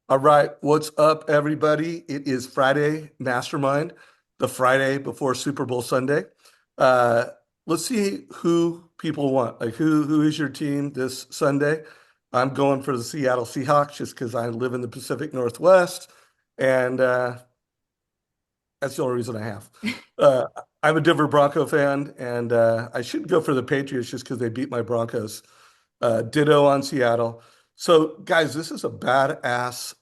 All right, what's up, everybody? It is Friday Mastermind, the Friday before Super Bowl Sunday. Uh, let's see who people want. Like, who is your team this Sunday? I'm going for the Seattle Seahawks just because I live in the Pacific Northwest, and that's the only reason I have. Uh, I'm a Denver Bronco fan, and I should go for the Patriots just because they beat my Broncos. Ditto on Seattle. So, guys, this is a badass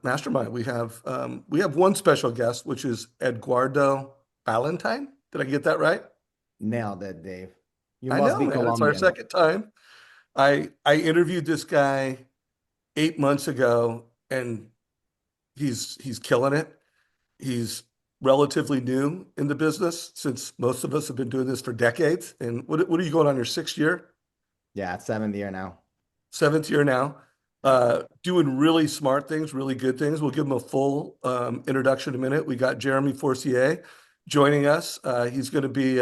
mastermind. We have one special guest, which is Edgardo Balentine. Did I get that right? Nailed it, Dave. You I must know, be man. It's our Colombian. second time. I interviewed this guy 8 months ago, and he's killing it. He's relatively new in the business since most of us have been doing this for decades. And what are you going on your sixth year? Yeah, it's seventh year now. Seventh year now, Yep. doing really smart things, really good things. We'll give him a full introduction in a minute. We got Jeremy Forcier joining us. He's going to be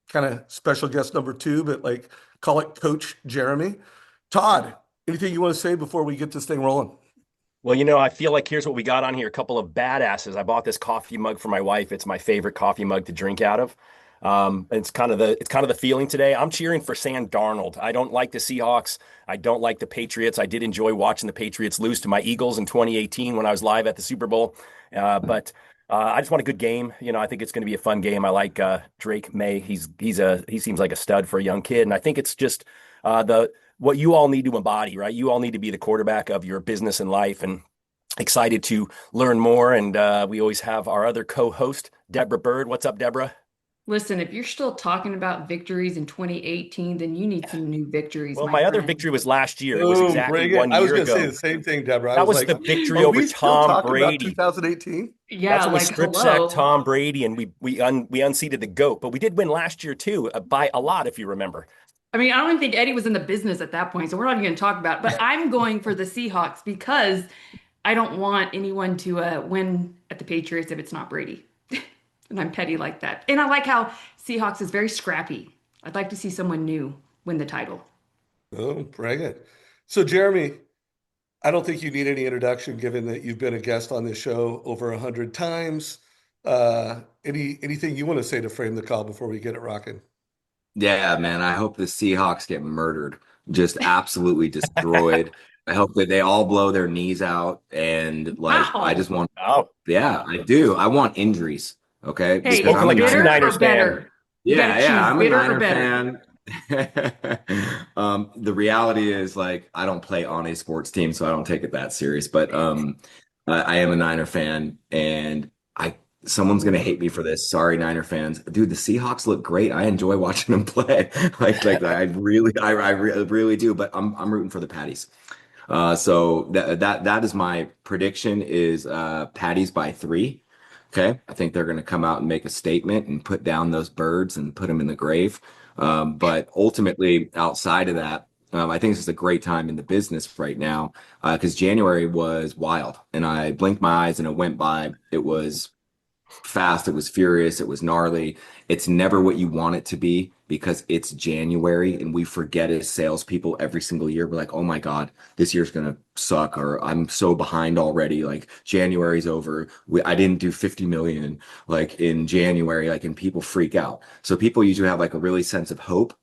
kind of special guest number two, but like call it Coach Jeremy. Todd, anything you want to say before we get this thing rolling? Well, I feel like here's what we got on here. A couple of badasses. I bought this coffee mug for my wife. It's my favorite coffee mug to drink out of. It's kind of the feeling today. I'm cheering for Sam Darnold. I don't like the Seahawks. I don't like the Patriots. I did enjoy watching the Patriots lose to my Eagles in 2018 when I was live at the Super Bowl. But I just want a good game. I think it's going to be a fun game. I like Drake May. He seems like a stud for a young kid, and I think it's just the what you all need to embody, right? You all need to be the quarterback of your business and life, and excited to learn more. And we always have our other co-host, Deborah Bird. What's up, Deborah? Listen, if you're still talking about victories in 2018, then you need some new victories, Well, my my other friend. victory was last year. It was Boom, exactly bring it. one I was year going to say ago. the same thing, Deborah. I That was was like, the victory are over we still Tom talking about Brady. 2018? That's Yeah, when we like strip sacked hello. Tom Brady, and we unseated the GOAT. But we did win last year too, by a lot, if you remember. I mean, I don't even think Eddie was in the business at that point, so we're not even going to talk about it. But I'm going for the Seahawks because I don't want anyone to win at the Patriots if it's not Brady. And I'm petty like that. And I like how Seahawks is very scrappy. I'd like to see someone new win the title. Oh, bring it. So, Jeremy, I don't think you need any introduction, given that you've been a guest on this show over 100 times. Anything you want to say to frame the call before we get it rocking? Yeah, man. I hope the Seahawks get murdered, just absolutely destroyed. I hope that they all blow their knees out. And like, I Wow. just want, Oh, yeah, I do. I want injuries. Okay. Hey, Because it's spoken I'm a like a true Niner bitter fan. or Niners fan. better? You got to Yeah, choose I'm a bitter or Niner better. fan. The reality is like I don't play on a sports team, so I don't take it that serious. But I am a Niner fan, and I someone's gonna hate me for this. Sorry, Niner fans. Dude, the Seahawks look great. I enjoy watching them play. I really do. But I'm rooting for the Patties. So that is my prediction is Patties by three. Okay. I think they're going to come out and make a statement and put down those birds and put them in the grave. But ultimately, outside of that, I think this is a great time in the business right now because January was wild and I blinked my eyes and it went by. It was fast, it was furious, it was gnarly. It's never what you want it to be because it's January and we forget as salespeople every single year. We're like, oh my God, this year's gonna suck, or I'm so behind already. Like January's over. I didn't do 50 million like in January, like, and people freak out. So people usually have like a really sense of hope.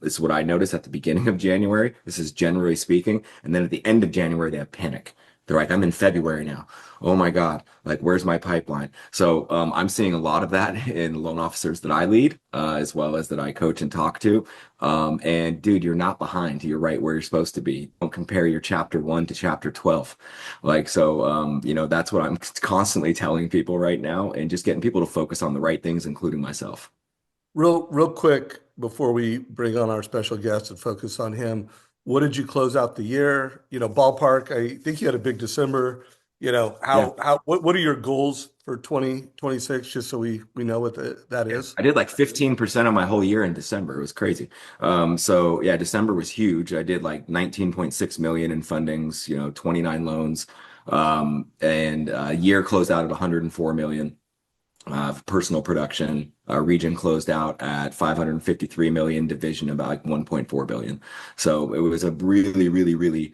This is what I noticed at the beginning of January. This is generally speaking. And then at the end of January, they have panic. They're like, I'm in February now. Oh my God, like where's my pipeline? So I'm seeing a lot of that in loan officers that I lead, as well as that I coach and talk to. And dude, you're not behind. You're right where you're supposed to be. Don't compare your chapter one to chapter 12. Like, so, that's what I'm constantly telling people right now and just getting people to focus on the right things, including myself. Real quick before we bring on our special guest and focus on him, what did you close out the year? Ballpark. I think you had a big December. Yeah. What are your goals for 2026? Just so we know what that Yeah. is. I did like 15% of my whole year in December. It was crazy. So yeah, December was huge. I did like 19.6 million in fundings, 29 loans. And year closed out at 104 million. Personal production, region closed out at 553 million, division about like 1.4 billion. So it was a really, really, really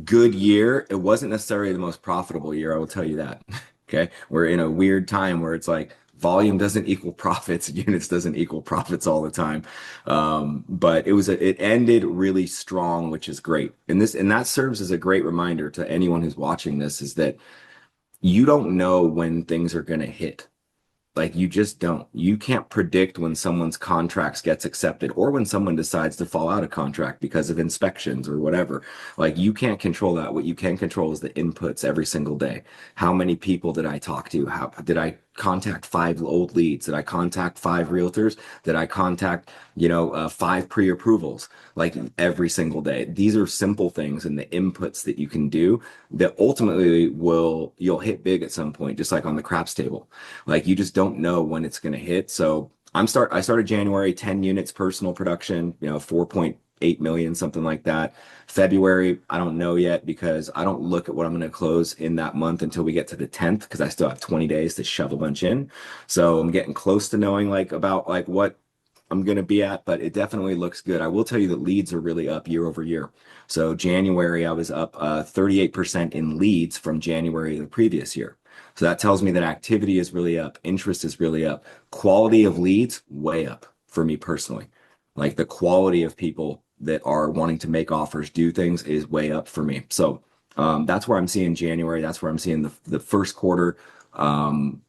good year. It wasn't necessarily the most profitable year, I will tell you that. Okay. We're in a weird time where it's like volume doesn't equal profits, units doesn't equal profits all the time. But it ended really strong, which is great. And that serves as a great reminder to anyone who's watching this is that you don't know when things are going to hit. Like you just don't. You can't predict when someone's contracts gets accepted or when someone decides to fall out of contract because of inspections or whatever. Like you can't control that. What you can control is the inputs every single day. How many people did I talk to? How did I contact 5 old leads? Did I contact 5 realtors? Did I contact, 5 pre-approvals? Like every single day. These are simple things and the inputs that you can do that ultimately you'll hit big at some point, just like on the craps table. Like you just don't know when it's going to hit. So I started January, 10 units personal production, 4.8 million, something like that. February, I don't know yet because I don't look at what I'm going to close in that month until we get to the 10th because I still have 20 days to shove a bunch in. So I'm getting close to knowing about what I'm going to be at, but it definitely looks good. I will tell you that leads are really up year over year. So January, I was up 38% in leads from January of the previous year. So that tells me that activity is really up, interest is really up, quality of leads way up for me personally. Like the quality of people that are wanting to make offers, do things is way up for me. So that's where I'm seeing January. That's where I'm seeing the first quarter. And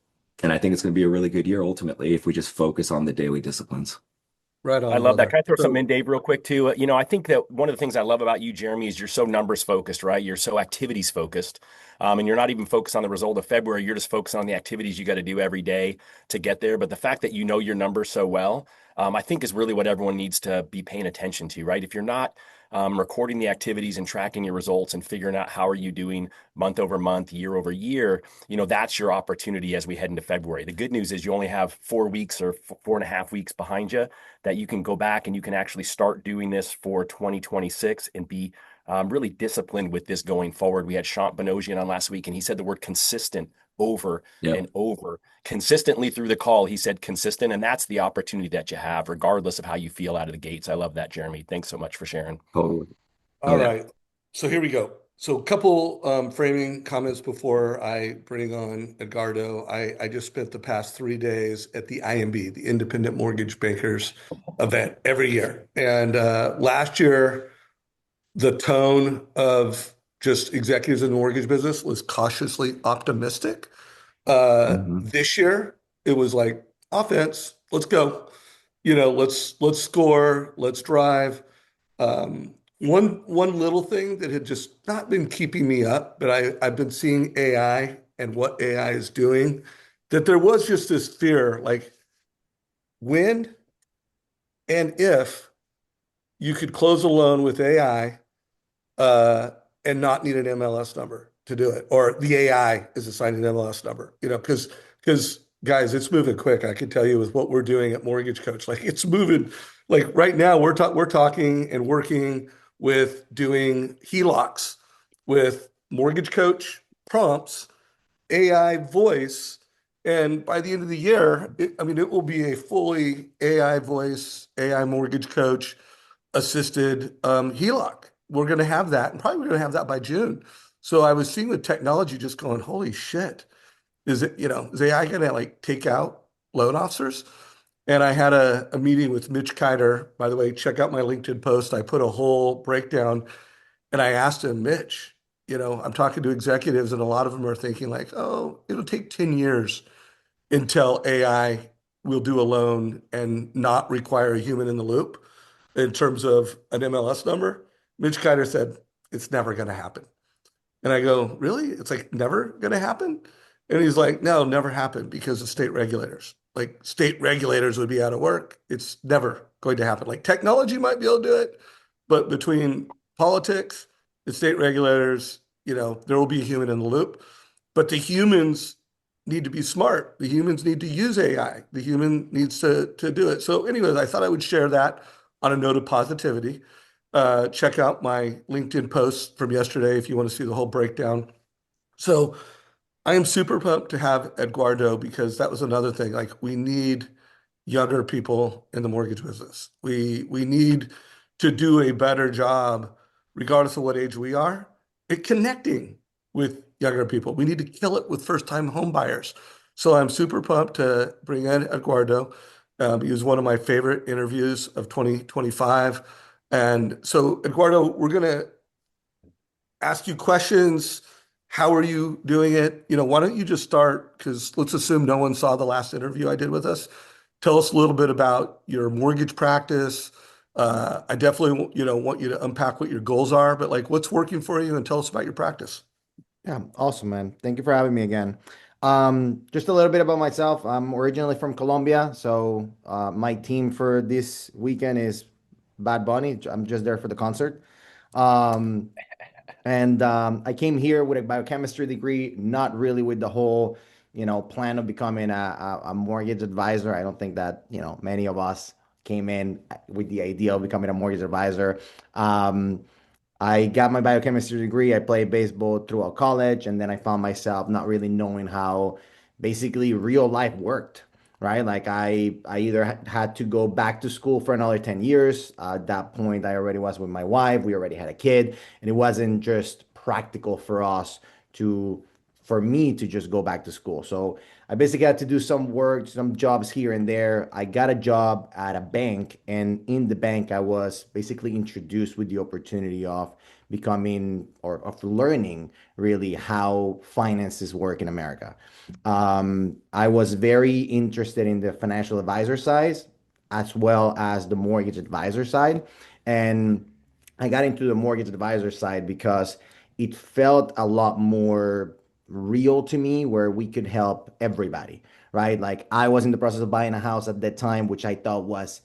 I think it's going to be a really good year ultimately if we just focus on the daily disciplines. Right I on, love that. brother. Can I throw something So, in, Dave, real quick too? I think that one of the things I love about you, Jeremy, is you're so numbers focused, right? You're so activities focused, and you're not even focused on the result of February. You're just focused on the activities you got to do every day to get there. But the fact that you know your numbers so well, I think is really what everyone needs to be paying attention to, right? If you're not recording the activities and tracking your results and figuring out how are you doing month over month, year over year, that's your opportunity as we head into February. The good news is you only have 4 weeks or 4.5 weeks behind you that you can go back and you can actually start doing this for 2026 and be really disciplined with this going forward. We had Sean Bonosian on last week, and he said the word consistent over Yep. and over. Consistently through the call, he said consistent, and that's the opportunity that you have, regardless of how you feel out of the gates. I love that, Jeremy. Thanks so much for sharing. Totally. Oh all yeah. right. So here we go. So a couple framing comments before I bring on Edgardo. I just spent the past 3 days at the IMB, the Independent Mortgage Bankers event every year. And last year, the tone of just executives in the mortgage business was cautiously optimistic. Mhm. This year, it was like offense, let's go. Let's score, let's drive. One little thing that had just not been keeping me up, but I've been seeing AI and what AI is doing, that there was just this fear, like when and if you could close a loan with AI uh, and not need an MLS number to do it, or the AI is assigned an MLS number, because guys, it's moving quick. I can tell you with what we're doing at Mortgage Coach, like it's moving. Like right now, we're talking and working with doing HELOCs with Mortgage Coach prompts, AI voice, and by the end of the year, I mean, it will be a fully AI voice, AI Mortgage Coach assisted HELOC. We're going to have that, and probably we're going to have that by June. So I was seeing the technology just going, holy shit. Is AI going to like take out loan officers? And I had a meeting with Mitch Kiter. By the way, check out my LinkedIn post. I put a whole breakdown and I asked him, Mitch, I'm talking to executives and a lot of them are thinking like, oh, it'll take 10 years until AI will do a loan and not require a human in the loop in terms of an MLS number. Mitch Kiter said, it's never going to happen. And I go, really? It's like never going to happen? And he's like, no, never happen because of state regulators. Like state regulators would be out of work. It's never going to happen. Like technology might be able to do it, but between politics and state regulators, there will be a human in the loop. But the humans need to be smart. The humans need to use AI. The human needs to do it. So, anyways, I thought I would share that on a note of positivity. Check out my LinkedIn post from yesterday if you want to see the whole breakdown. So I am super pumped to have Edgardo because that was another thing. Like we need younger people in the mortgage business. We need to do a better job, regardless of what age we are, connecting with younger people. We need to kill it with first-time home buyers. So I'm super pumped to bring in Edgardo. He was one of my favorite interviews of 2025. And so, Eduardo, we're going to ask you questions. How are you doing it? Why don't you just start? Because let's assume no one saw the last interview I did with us. Tell us a little bit about your mortgage practice. I definitely, want you to unpack what your goals are, but like what's working for you and tell us about your practice. Yeah, awesome, man. Thank you for having me again. Just a little bit about myself. I'm originally from Colombia, so my team for this weekend is Bad Bunny. I'm just there for the concert. Um, and I came here with a biochemistry degree, not really with the whole, plan of becoming a mortgage advisor. I don't think that, many of us came in with the idea of becoming a mortgage advisor. Um, I got my biochemistry degree. I played baseball throughout college, and then I found myself not really knowing how basically real life worked, right? Like I either had to go back to school for another 10 years. At that point, I already was with my wife. We already had a kid, and it wasn't just practical for us to for me to just go back to school. So I basically had to do some work, some jobs here and there. I got a job at a bank, and in the bank, I was basically introduced with the opportunity of becoming or of learning really how finances work in America. I was very interested in the financial advisor side as well as the mortgage advisor side. And I got into the mortgage advisor side because it felt a lot more real to me where we could help everybody, right? Like I was in the process of buying a house at that time, which I thought was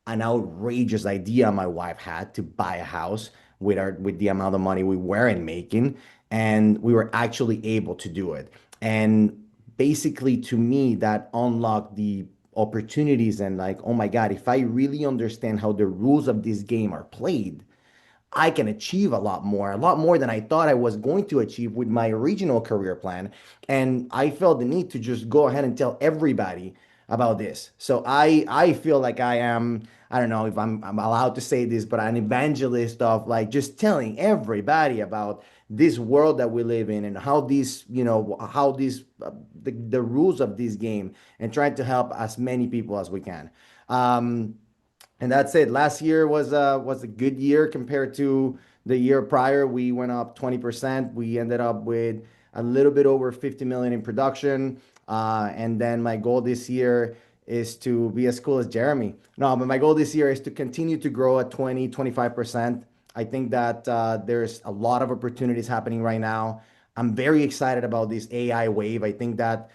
an outrageous idea my wife had to buy a house with the amount of money we weren't making, and we were actually able to do it. And basically to me that unlocked the opportunities and like, oh my God, if I really understand how the rules of this game are played, I can achieve a lot more than I thought I was going to achieve with my original career plan. And I felt the need to just go ahead and tell everybody about this. So I feel like I am, I don't know if I'm allowed to say this, but an evangelist of like just telling everybody about this world that we live in and how these, how these the rules of this game, and trying to help as many people as we can. Um, and that's it. Last year was a good year compared to the year prior. We went up 20%. We ended up with a little bit over 50 million in production. And then my goal this year is to be as cool as Jeremy. No, but my goal this year is to continue to grow at 20, 25%. I think that there's a lot of opportunities happening right now. I'm very excited about this AI wave. I think that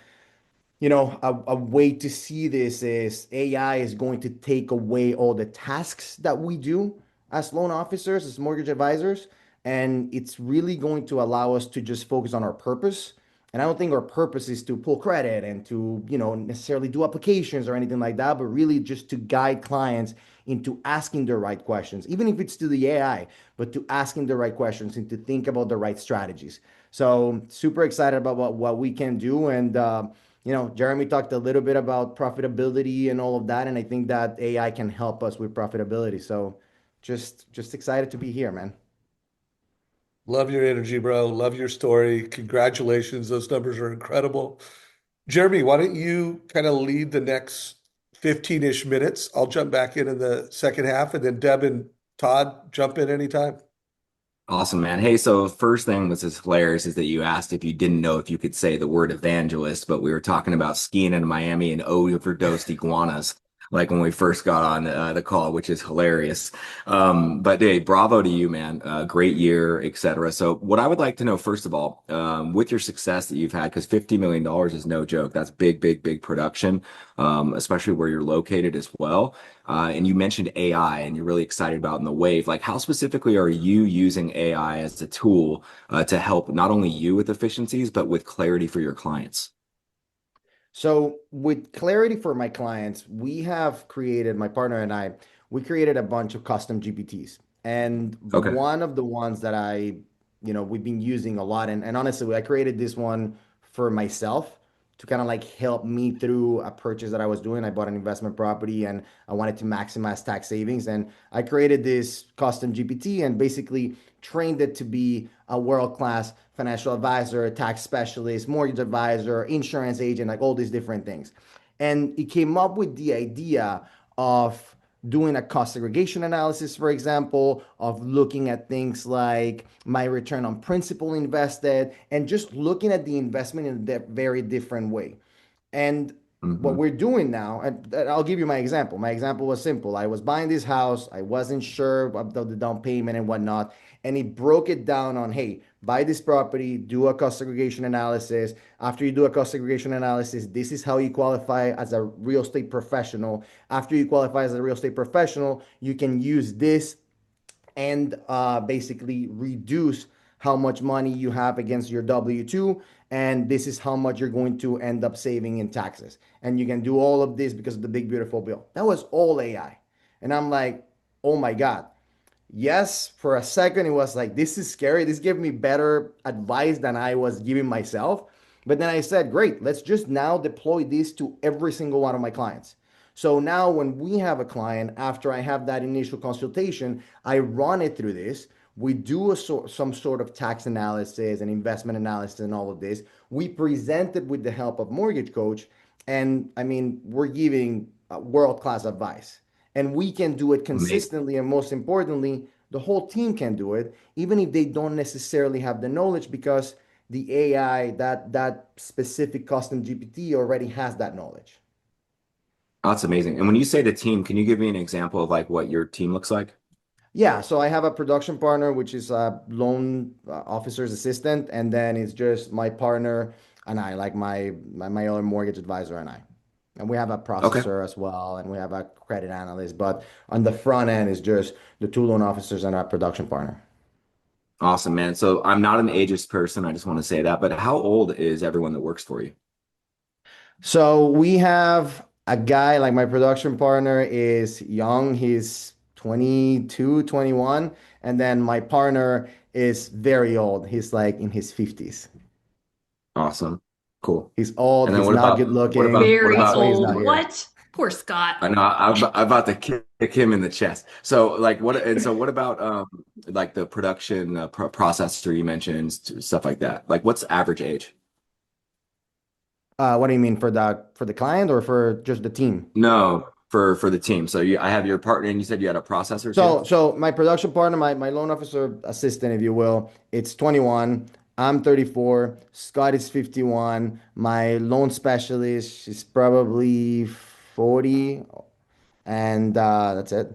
a way to see this is AI is going to take away all the tasks that we do as loan officers, as mortgage advisors, and it's really going to allow us to just focus on our purpose. And I don't think our purpose is to pull credit and to, necessarily do applications or anything like that, but really just to guide clients into asking the right questions, even if it's to the AI, but to asking the right questions and to think about the right strategies. So super excited about what we can do. And, Jeremy talked a little bit about profitability and all of that, and I think that AI can help us with profitability. So just excited to be here, man. Love your energy, bro. Love your story. Congratulations. Those numbers are incredible. Jeremy, why don't you kind of lead the next 15-ish minutes? I'll jump back in the second half, and then Deb and Todd jump in anytime. Awesome, man. Hey, so first thing was just hilarious is that you asked if you didn't know if you could say the word evangelist, but we were talking about skiing in Miami and overdosed iguanas, like when we first got on the call, which is hilarious. But hey, bravo to you, man. Great year, etc. So what I would like to know, first of all, with your success that you've had, because $50 million is no joke. That's big, big, big production, especially where you're located as well. And you mentioned AI and you're really excited about in the wave. Like, how specifically are you using AI as a tool to help not only you with efficiencies, but with clarity for your clients? So with clarity for my clients, we have created, my partner and I, we created a bunch of custom GPTs. And Okay. one of the ones that we've been using a lot, and honestly, I created this one for myself to kind of like help me through a purchase that I was doing. I bought an investment property and I wanted to maximize tax savings. And I created this custom GPT and basically trained it to be a world-class financial advisor, tax specialist, mortgage advisor, insurance agent, like all these different things. And it came up with the idea of doing a cost segregation analysis, for example, of looking at things like my return on principal invested, and just looking at the investment in a very different way. And what Hmm. we're doing now, and I'll give you my example. My example was simple. I was buying this house. I wasn't sure about the down payment and whatnot. And he broke it down on, hey, buy this property, do a cost segregation analysis. After you do a cost segregation analysis, this is how you qualify as a real estate professional. After you qualify as a real estate professional, you can use this and basically reduce how much money you have against your W-2. And this is how much you're going to end up saving in taxes. And you can do all of this because of the big, beautiful bill. That was all AI. And I'm like, oh my God. Yes, for a second, it was like, this is scary. This gave me better advice than I was giving myself. But then I said, great, let's just now deploy this to every single one of my clients. So now when we have a client, after I have that initial consultation, I run it through this. We do some sort of tax analysis and investment analysis and all of this. We present it with the help of Mortgage Coach. And I mean, we're giving world-class advice. And we can do it Amazing. consistently. And most importantly, the whole team can do it, even if they don't necessarily have the knowledge, because the AI, that specific custom GPT already has that knowledge. That's amazing. And when you say the team, can you give me an example of like what your team looks like? Yeah, so I have a production partner, which is a loan officer's assistant, and then it's just my partner and I, like my other mortgage advisor and I. And we have a Okay. processor as well, and we have a credit analyst. But on the front end is just the two loan officers and our production partner. Awesome, man. So I'm not an ageist person. I just want to say that. But how old is everyone that works for you? So we have a guy, like my production partner is young. He's 22, 21. And then my partner is very old. He's like in his 50s. Awesome. Cool. He's old. And then He's what not about good looking. what Very That's why about he's old. not here. What? Poor Scott. I know I'm about to kick him in the chest. So like what and so what about like the production processor you mentioned, stuff like that? Like what's average age? What do you mean for the client or for just the team? No, for the team. So I have your partner and you said you had a processor too? So my production partner, my loan officer assistant, if you will, it's 21. I'm 34. Scott is 51. My loan specialist is probably 40, and that's it.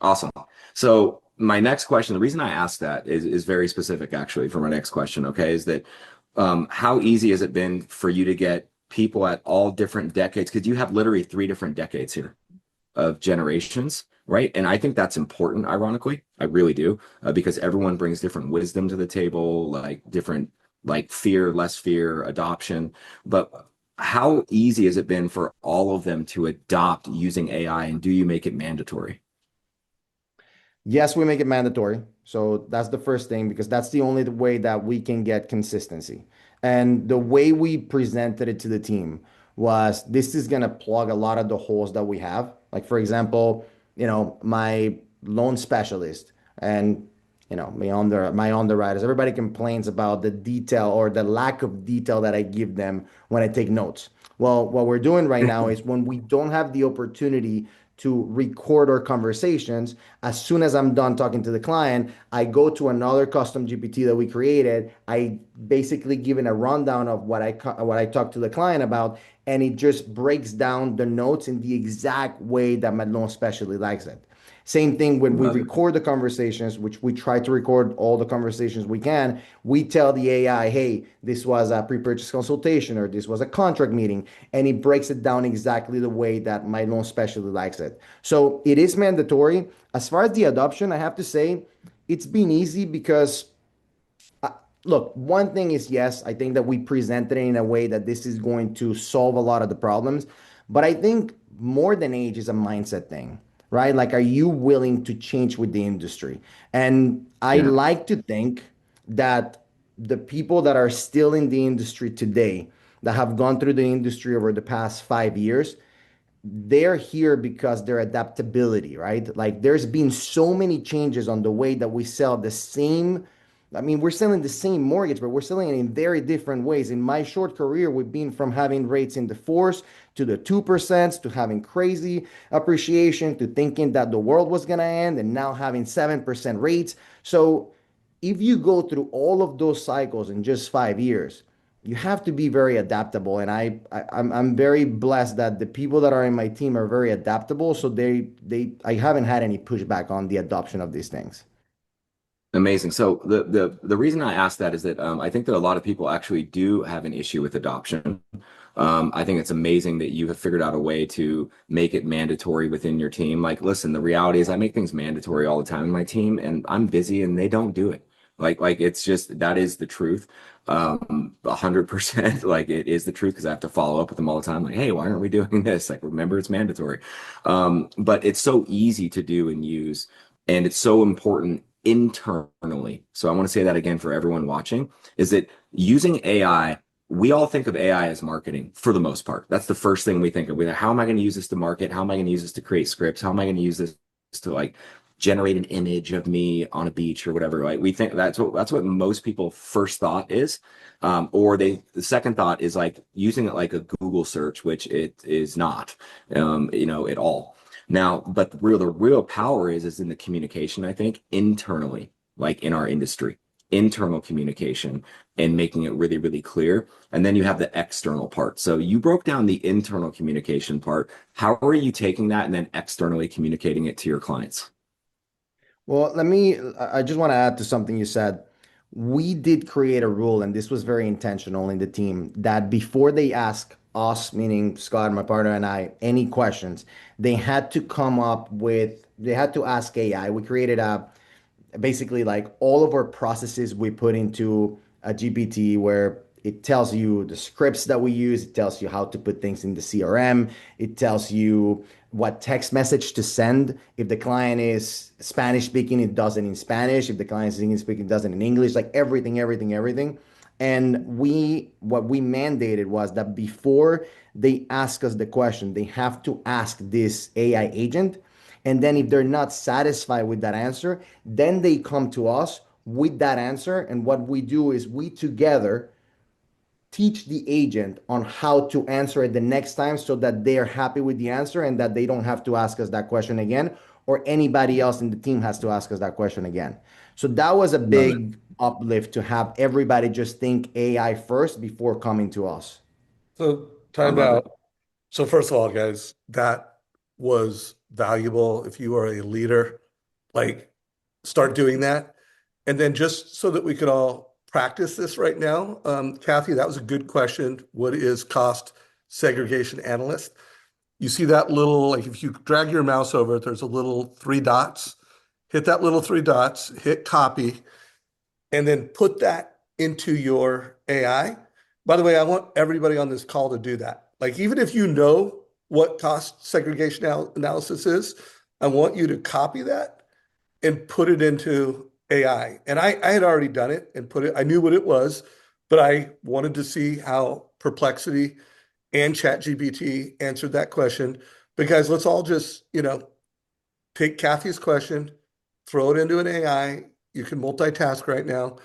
Awesome. So my next question, the reason I asked that is very specific actually for my next question, okay, is that how easy has it been for you to get people at all different decades? Because you have literally three different decades here of generations, right? And I think that's important, ironically. I really do, because everyone brings different wisdom to the table, like different, like fear, less fear, adoption. But how easy has it been for all of them to adopt using AI, and do you make it mandatory? Yes, we make it mandatory. So that's the first thing because that's the only way that we can get consistency. And the way we presented it to the team was this is going to plug a lot of the holes that we have. Like, for example, my loan specialist and my underwriters, everybody complains about the detail or the lack of detail that I give them when I take notes. Well, what we're doing right now is when we don't have the opportunity to record our conversations, as soon as I'm done talking to the client, I go to another custom GPT that we created. I basically given a rundown of what I talked to the client about, and it just breaks down the notes in the exact way that my loan specialist likes it. Same thing when we Love it. record the conversations, which we try to record all the conversations we can. We tell the AI, hey, this was a pre-purchase consultation or this was a contract meeting, and it breaks it down exactly the way that my loan specialist likes it. So it is mandatory. As far as the adoption, I have to say it's been easy because look, one thing is yes, I think that we presented it in a way that this is going to solve a lot of the problems. But I think more than age is a mindset thing, right? Like, are you willing to change with the industry? And I Yeah. like to think that the people that are still in the industry today, that have gone through the industry over the past 5 years, they're here because their adaptability, right? Like there's been so many changes on the way that we sell the same. I mean, we're selling the same mortgage, but we're selling it in very different ways. In my short career, we've been from having rates in the fours to the 2% to having crazy appreciation to thinking that the world was going to end and now having 7% rates. So if you go through all of those cycles in just 5 years, you have to be very adaptable. And I'm very blessed that the people that are in my team are very adaptable. So I haven't had any pushback on the adoption of these things. Amazing. So the reason I asked that is that I think that a lot of people actually do have an issue with adoption. I think it's amazing that you have figured out a way to make it mandatory within your team. Like, listen, the reality is I make things mandatory all the time in my team, and I'm busy and they don't do it. Like it's just that is the truth. 100%. Like it is the truth because I have to follow up with them all the time. Like, hey, why aren't we doing this? Like, remember, it's mandatory. But it's so easy to do and use, and it's so important internally. So I want to say that again for everyone watching, is that using AI, we all think of AI as marketing for the most part. That's the first thing we think of. We're like, how am I going to use this to market? How am I going to use this to create scripts? How am I going to use this to like generate an image of me on a beach or whatever? Right? We think that's what most people first thought is. The second thought is like using it like a Google search, which it is not, at all. Now, but the real power is in the communication, I think, internally, like in our industry, internal communication and making it really, really clear. And then you have the external part. So you broke down the internal communication part. How are you taking that and then externally communicating it to your clients? Well, I just want to add to something you said. We did create a rule, and this was very intentional in the team, that before they ask us, meaning Scott, my partner, and I, any questions, they had to ask AI. We created basically like all of our processes we put into a GPT where it tells you the scripts that we use, it tells you how to put things in the CRM, it tells you what text message to send. If the client is Spanish speaking, it does it in Spanish. If the client is English speaking, it does it in English, like everything, everything, everything. And what we mandated was that before they ask us the question, they have to ask this AI agent. And then if they're not satisfied with that answer, then they come to us with that answer. And what we do is we together teach the agent on how to answer it the next time so that they're happy with the answer and that they don't have to ask us that question again, or anybody else in the team has to ask us that question again. So that was a Love it. big uplift to have everybody just think AI first before coming to us. So I time love it. out. So first of all, guys, that was valuable. If you are a leader, like start doing that. And then just so that we could all practice this right now, Kathy, that was a good question. What is cost segregation analyst? You see that little, like if you drag your mouse over it, there's a little three dots. Hit that little three dots, hit copy, and then put that into your AI. By the way, I want everybody on this call to do that. Like, even if you know what cost segregation analysis is, I want you to copy that and put it into AI. And I had already done it and put it, I knew what it was, but I wanted to see how Perplexity and ChatGPT answered that question. Because let's all just, take Kathy's question, throw it into an AI. You can multitask right now.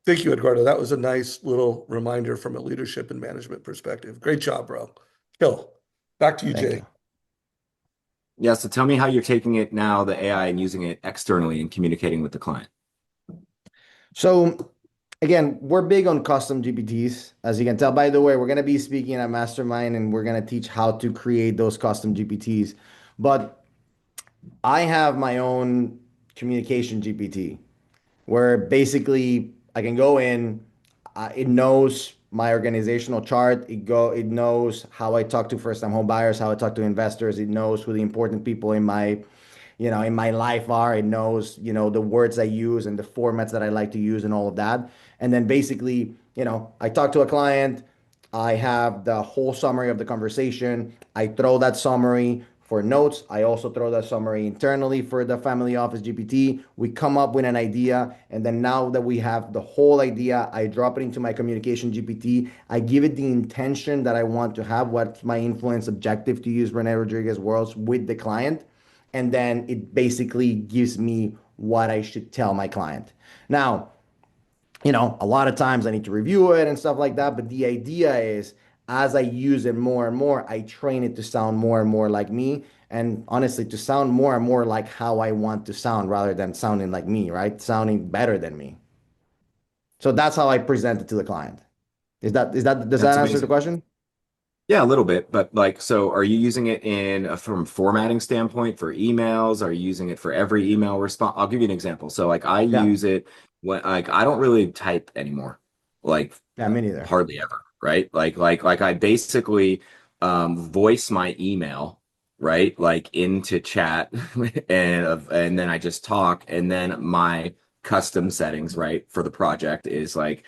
Thank you, Edgardo. That was a nice little reminder from a leadership and management perspective. Great job, bro. Kill. Back to you, Thank Jay. you. Yeah. So tell me how you're taking it now, the AI, and using it externally and communicating with the client. So again, we're big on custom GPTs, as you can tell. By the way, we're going to be speaking at Mastermind and we're going to teach how to create those custom GPTs. But I have my own communication GPT where basically I can go in, it knows my organizational chart. It knows how I talk to first-time home buyers, how I talk to investors. It knows who the important people in my life are. It knows, the words I use and the formats that I like to use and all of that. And then basically, I talk to a client, I have the whole summary of the conversation. I throw that summary for notes. I also throw that summary internally for the family office GPT. We come up with an idea, and then now that we have the whole idea, I drop it into my communication GPT. I give it the intention that I want to have, what's my influence objective to use Rene Rodriguez words with the client, and then it basically gives me what I should tell my client. Now, a lot of times I need to review it and stuff like that. But the idea is, as I use it more and more, I train it to sound more and more like me. And honestly, to sound more and more like how I want to sound rather than sounding like me, right? Sounding better than me. So that's how I present it to the client. Does That's that answer the amazing. question? Yeah, a little bit, but like, so are you using it from formatting standpoint for emails? Are you using it for every email response? I'll give you an example. So like I Yeah. use it when like I don't really type anymore, like Yeah, me neither. hardly ever, right? Like I basically voice my email, right? Like into chat and then I just talk and then my custom settings, right, for the project is like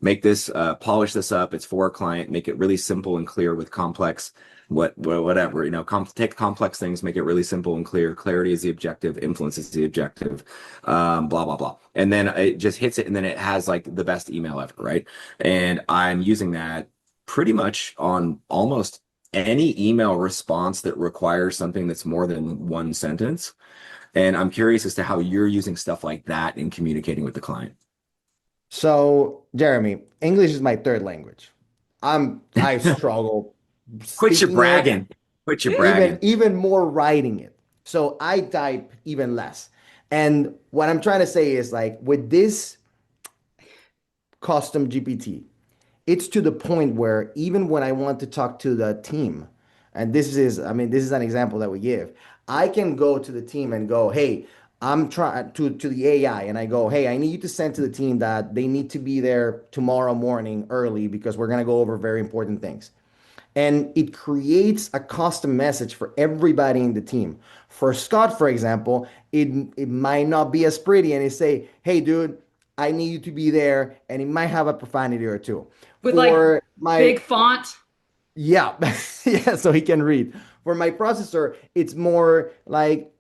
make this polish this up. It's for a client, make it really simple and clear with complex whatever, take complex things, make it really simple and clear. Clarity is the objective, influence is the objective, blah blah blah. And then it just hits it and then it has like the best email ever, right? And I'm using that pretty much on almost any email response that requires something that's more than one sentence. And I'm curious as to how you're using stuff like that in communicating with the client. So, Jeremy, English is my third language. I struggle Quit your speaking it, bragging. Quit your even bragging. even more writing it. So I type even less. And what I'm trying to say is, like, with this custom GPT, it's to the point where even when I want to talk to the team, and this is an example that we give, I can go to the team and go, hey, I'm trying to the AI, and I go, hey, I need you to send to the team that they need to be there tomorrow morning early because we're going to go over very important things. And it creates a custom message for everybody in the team. For Scott, for example, it might not be as pretty, and it say, hey dude, I need you to be there, and it might have a profanity or two. With like For my big font. Yeah, yeah, so he can read. For my processor, it's more like,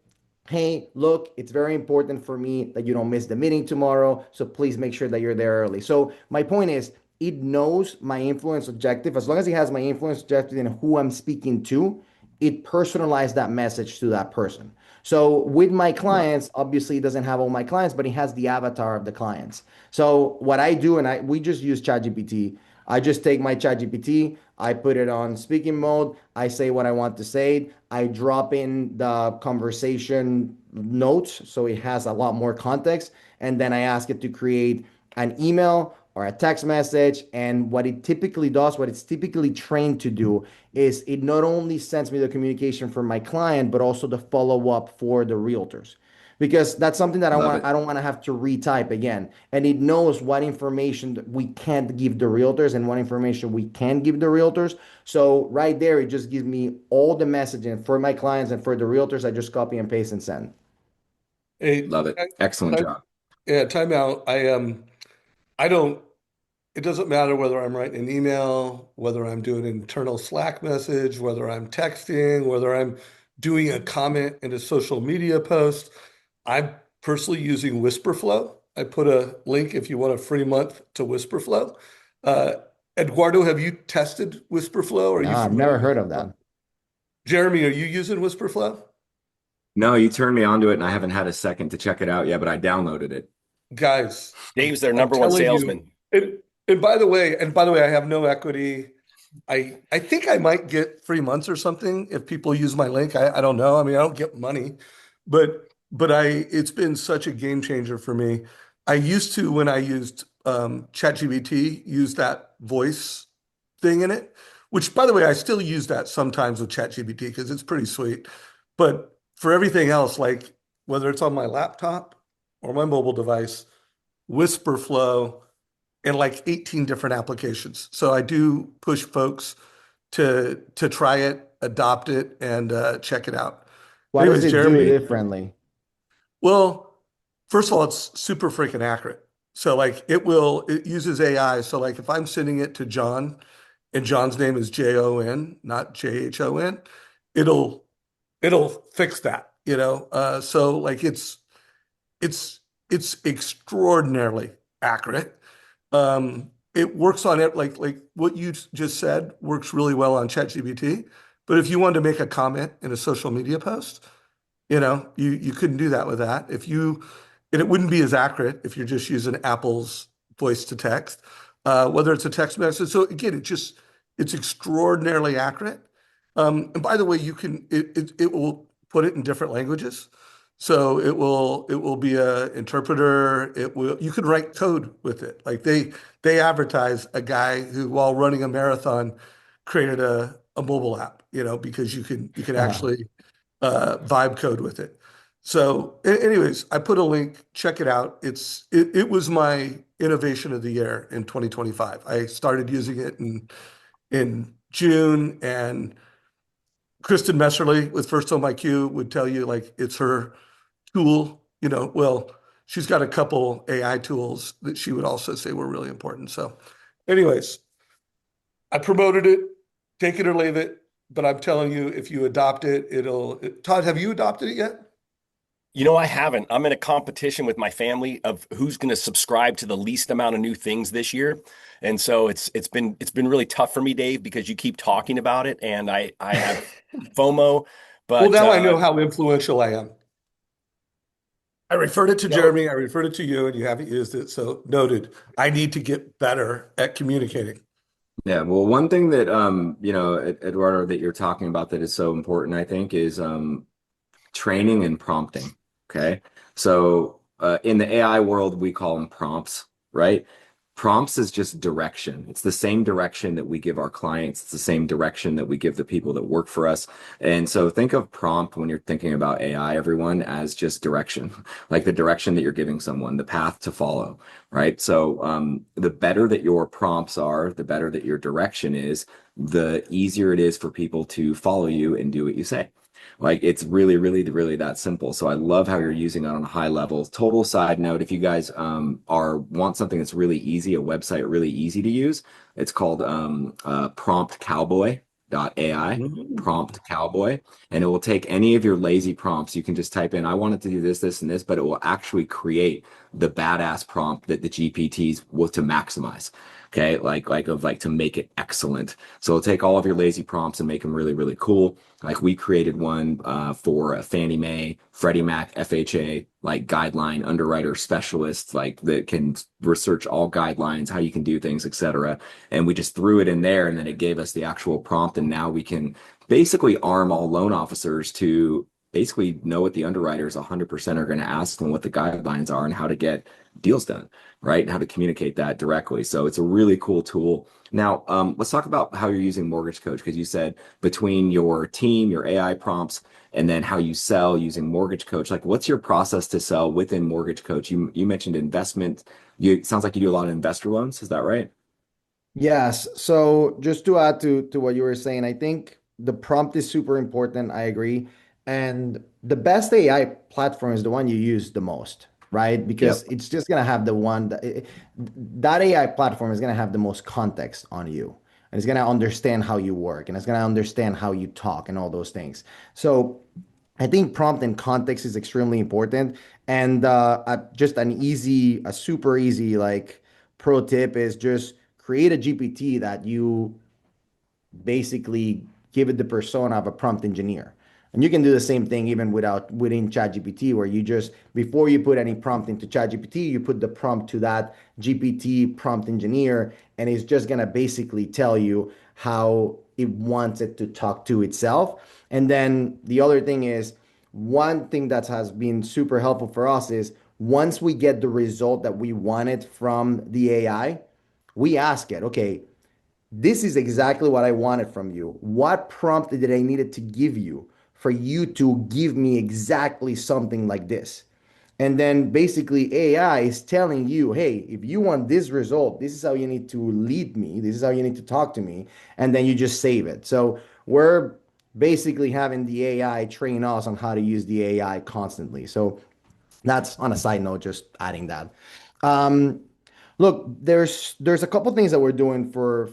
hey, look, it's very important for me that you don't miss the meeting tomorrow. So please make sure that you're there early. So my point is, it knows my influence objective. As long as it has my influence objective and who I'm speaking to, it personalized that message to that person. So with my clients, obviously it doesn't have all my clients, but it has the avatar of the clients. So what I do, and we just use ChatGPT. I just take my ChatGPT, I put it on speaking mode, I say what I want to say, I drop in the conversation notes so it has a lot more context, and then I ask it to create an email or a text message. And what it typically does, what it's typically trained to do, is it not only sends me the communication from my client, but also the follow up for the realtors, because that's something that Love it. I don't want to have to retype again. And it knows what information that we can't give the realtors and what information we can give the realtors. So right there, it just gives me all the messaging for my clients, and for the realtors, I just copy and paste and send. Hey, Love it. Excellent time, job. yeah, time out. I don't, it doesn't matter whether I'm writing an email, whether I'm doing an internal Slack message, whether I'm texting, whether I'm doing a comment in a social media post. I'm personally using Whisperflow. I put a link if you want a free month to Whisperflow. Uh, Eduardo, have you tested Whisperflow? Are No, you I've familiar never with heard of Whisperflow? that. Jeremy, are you using Whisperflow? No, you turned me onto it and I haven't had a second to check it out yet, but I downloaded it. Guys, Dave's their I'm number one telling you, salesman. and by the way, I have no equity. I think I might get 3 months or something if people use my link. I don't know. I mean, I don't get money, but it's been such a game changer for me. I used to, when I used ChatGPT, use that voice thing in it, which, by the way, I still use that sometimes with ChatGPT because it's pretty sweet. But for everything else, like whether it's on my laptop or my mobile device, Whisperflow, and like 18 different applications. So I do push folks to try it, adopt it, and check it out. What does Anyways, it do Jeremy, differently? well, first of all, it's super freaking accurate. So like it uses AI. So like if I'm sending it to John and John's name is Jon, not Jhon, it'll it'll fix that, you know. So like it's it's extraordinarily accurate. It works on it like what you just said works really well on ChatGPT. But if you wanted to make a comment in a social media post, you know, you couldn't do that with that. If you and it wouldn't be as accurate if you're just using Apple's voice to text, whether it's a text message. So again, it's extraordinarily accurate. And by the way, it will put it in different languages. So it will be a interpreter. It will you can write code with it. Like they advertise a guy who while running a marathon created a mobile app, you know, because you can actually vibe code with it. So, anyways, I put a link. Check it out. It was my innovation of the year in 2025. I started using it in June, and Kristen Messerly with First Home IQ would tell you like it's her tool. You know, well, she's got a couple AI tools that she would also say were really important. So, anyways, I promoted it, take it or leave it. But I'm telling you, if you adopt it, Todd, have you adopted it yet? You know, I haven't. I'm in a competition with my family of who's going to subscribe to the least amount of new things this year. And so it's been really tough for me, Dave, because you keep talking about it and I have FOMO, Well, but now I know how influential I am. I referred it to you know, Jeremy, I referred it to you, and you haven't used it. So noted. I need to get better at communicating. Yeah, well, one thing that Eduardo, that you're talking about that is so important, I think, is training and prompting. Okay. So in the AI world, we call them prompts, right? Prompts is just direction. It's the same direction that we give our clients. It's the same direction that we give the people that work for us. And so think of prompt when you're thinking about AI, everyone, as just direction, like the direction that you're giving someone, the path to follow, right? So the better that your prompts are, the better that your direction is, the easier it is for people to follow you and do what you say. Like it's really, really, really that simple. So I love how you're using it on a high level. Total side note, if you guys are want something that's really easy, a website really easy to use, it's called promptcowboy.ai, Mhm. prompt cowboy, and it will take any of your lazy prompts. You can just type in, I want it to do this, this, and this, but it will actually create the badass prompt that the GPTs will to maximize. Okay, like to make it excellent. So it'll take all of your lazy prompts and make them really, really cool. Like we created one for a Fannie Mae, Freddie Mac, FHA, like guideline underwriter specialist, like that can research all guidelines, how you can do things, etc. And we just threw it in there, and then it gave us the actual prompt, and now we can basically arm all loan officers to basically know what the underwriters 100% are going to ask and what the guidelines are and how to get deals done, right? And how to communicate that directly. So it's a really cool tool. Now, let's talk about how you're using Mortgage Coach, because you said between your team, your AI prompts, and then how you sell using Mortgage Coach. Like, what's your process to sell within Mortgage Coach? You mentioned investment. It sounds like you do a lot of investor loans. Is that right? Yes. So just to add to what you were saying, I think the prompt is super important. I agree. And the best AI platform is the one you use the most, right? Because Yep. it's just gonna have the one that AI platform is gonna have the most context on you. And it's gonna understand how you work and it's gonna understand how you talk and all those things. So I think prompt and context is extremely important. And just a super easy like pro tip is just create a GPT that you basically give it the persona of a prompt engineer. And you can do the same thing even within ChatGPT, where you just before you put any prompt into ChatGPT, you put the prompt to that GPT prompt engineer, and it's just gonna basically tell you how it wants it to talk to itself. And then the other thing is one thing that has been super helpful for us is once we get the result that we wanted from the AI, we ask it, okay, this is exactly what I wanted from you. What prompt did I needed to give you for you to give me exactly something like this? And then basically AI is telling you, hey, if you want this result, this is how you need to lead me. This is how you need to talk to me. And then you just save it. So we're basically having the AI train us on how to use the AI constantly. So that's on a side note, just adding that. Um, Look, there's a couple things that we're doing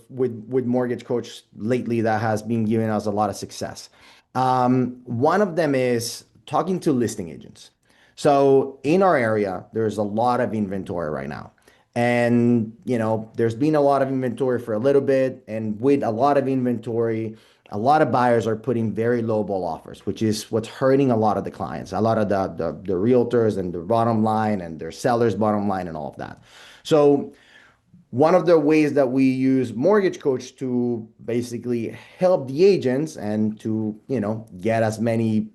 with Mortgage Coach lately that has been giving us a lot of success. One of them is talking to listing agents. So in our area, there's a lot of inventory right now. And, there's been a lot of inventory for a little bit. And with a lot of inventory, a lot of buyers are putting very low ball offers, which is what's hurting a lot of the clients, a lot of the realtors and the bottom line and their sellers' bottom line and all of that. So one of the ways that we use Mortgage Coach to basically help the agents and to, get as many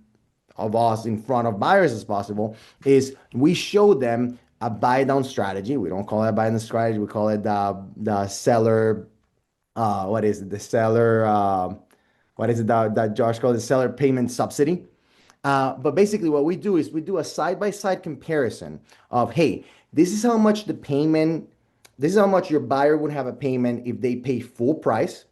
of us in front of buyers as possible is we show them a buy down strategy. We don't call it a buy down strategy. We call it the seller, what is it? The seller, what is it that Josh called the seller payment subsidy? But basically, what we do is we do a side by side comparison of, hey, this is how much the payment, this is how much your buyer would have a payment if they pay full price.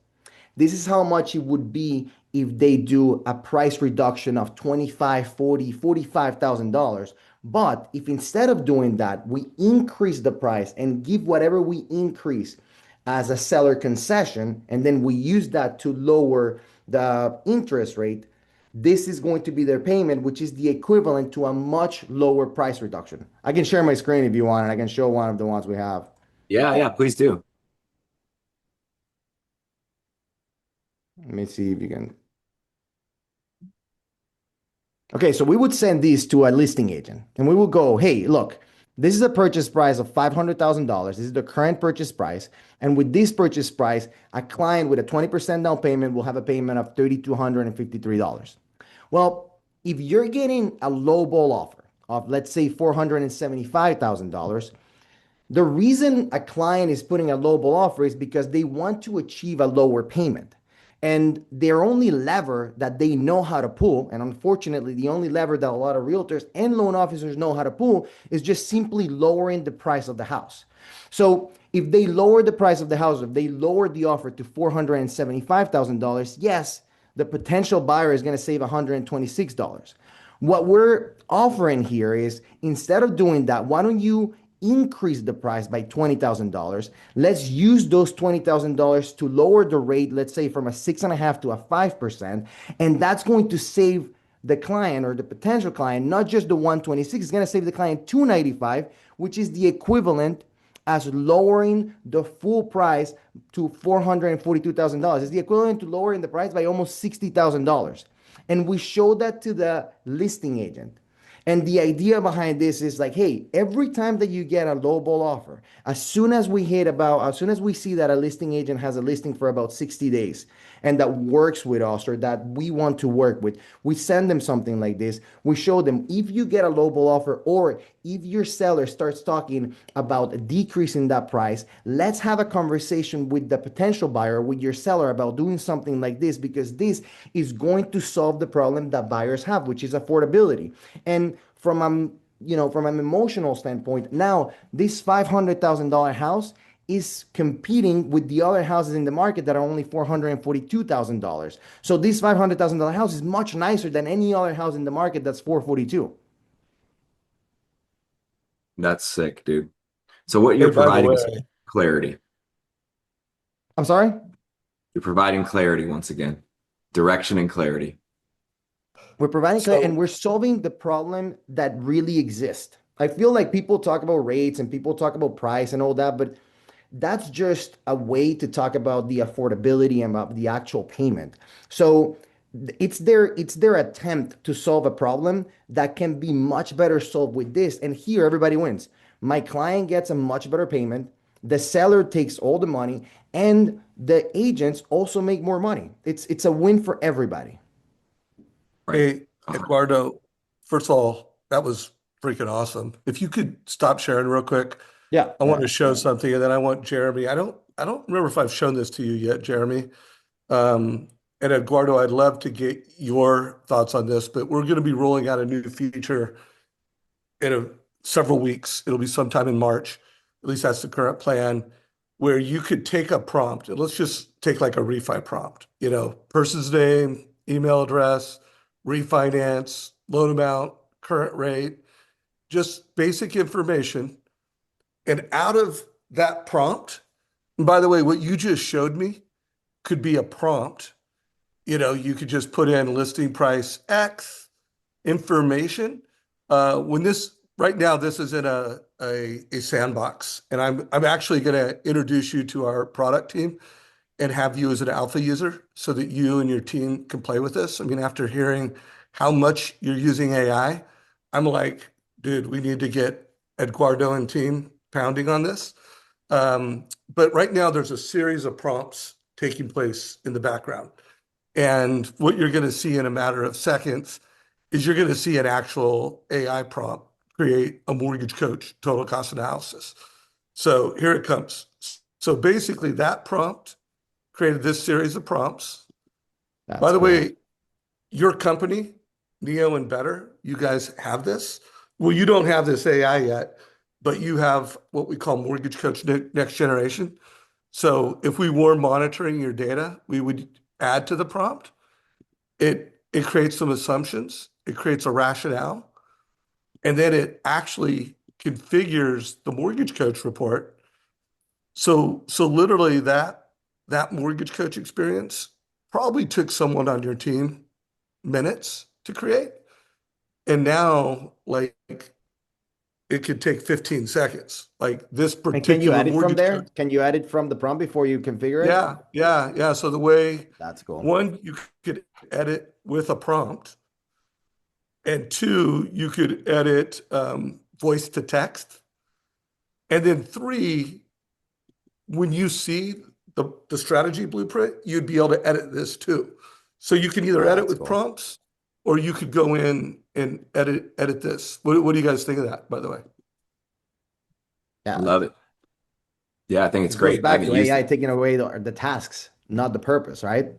This is how much it would be if they do a price reduction of $25, $40, $45,000. But if instead of doing that, we increase the price and give whatever we increase as a seller concession, and then we use that to lower the interest rate, this is going to be their payment, which is the equivalent to a much lower price reduction. I can share my screen if you want, and I can show one of the ones we have. Yeah, please do. Let me see if you can. Okay, so we would send these to a listing agent and we will go, hey, look, this is a purchase price of $500,000. This is the current purchase price. And with this purchase price, a client with a 20% down payment will have a payment of $3,253. Well, if you're getting a low ball offer of, let's say, $475,000, the reason a client is putting a low ball offer is because they want to achieve a lower payment. And their only lever that they know how to pull, and unfortunately, the only lever that a lot of realtors and loan officers know how to pull, is just simply lowering the price of the house. So if they lower the price of the house, if they lower the offer to $475,000, yes, the potential buyer is going to save $126. What we're offering here is, instead of doing that, why don't you increase the price by $20,000. Let's use those $20,000 to lower the rate, let's say from a 6.5% to a 5%. And that's going to save the client or the potential client, not just the 126, it's going to save the client 295, which is the equivalent as lowering the full price to $442,000. It's the equivalent to lowering the price by almost $60,000. And we show that to the listing agent. And the idea behind this is like, hey, every time that you get a lowball offer, as soon as we see that a listing agent has a listing for about 60 days and that works with us or that we want to work with, we send them something like this. We show them, if you get a lowball offer or if your seller starts talking about decreasing that price, let's have a conversation with the potential buyer, with your seller, about doing something like this, because this is going to solve the problem that buyers have, which is affordability. And from from an emotional standpoint, now this $500,000 house is competing with the other houses in the market that are only $442,000. So this $500,000 house is much nicer than any other house in the market that's $442,000. That's sick, dude. So what Hey, you're by the providing is way, clarity. I'm sorry? You're providing clarity once again, direction and clarity. We're providing clarity and so we're solving the problem that really exists. I feel like people talk about rates and people talk about price and all that, but that's just a way to talk about the affordability and about the actual payment. So it's their attempt to solve a problem that can be much better solved with this. And here everybody wins. My client gets a much better payment. The seller takes all the money, and the agents also make more money. It's a win for everybody. Right. hey, Edgardo, first of all, that was freaking awesome. If you could stop sharing real quick, Yeah. I want to show something, and then I want Jeremy. I don't remember if I've shown this to you yet, Jeremy. Um, and Eduardo, I'd love to get your thoughts on this, but we're going to be rolling out a new feature in several weeks. It'll be sometime in March. At least that's the current plan, where you could take a prompt, and let's just take like a refi prompt, person's name, email address, refinance, loan amount, current rate, just basic information. And out of that prompt, and by the way, what you just showed me could be a prompt you could just put in listing price X information. When this right now, this is in a sandbox, and I'm actually going to introduce you to our product team and have you as an alpha user so that you and your team can play with this. I mean, after hearing how much you're using AI, I'm like, dude, we need to get Edgardo and team pounding on this. But right now, there's a series of prompts taking place in the background. And what you're going to see in a matter of seconds is you're going to see an actual AI prompt create a mortgage coach total cost analysis. So here it comes. So basically, that prompt created this series of prompts. That's By the cool. way, your company, Neo and Better, you guys have this. Well, you don't have this AI yet, but you have what we call Mortgage Coach Next Generation. So if we were monitoring your data, we would add to the prompt. It creates some assumptions. It creates a rationale, and then it actually configures the Mortgage Coach report. So literally that Mortgage Coach experience probably took someone on your team minutes to create. And now, like, it could take 15 seconds. Like this And can you particular add it from mortgage there? coach. Can you add it from the prompt before you configure it? Yeah. So the way, That's cool. one, you could edit with a prompt, and two, you could edit voice to text. And then three, when you see the strategy blueprint, you'd be able to edit this too. So you can either Oh, edit that's with cool. prompts, or you could go in and edit this. What do you guys think of that, by the way? Yeah, Love it. Yeah, I think it's it goes great. I back haven't to used AI it. taking away the tasks, not the purpose, right?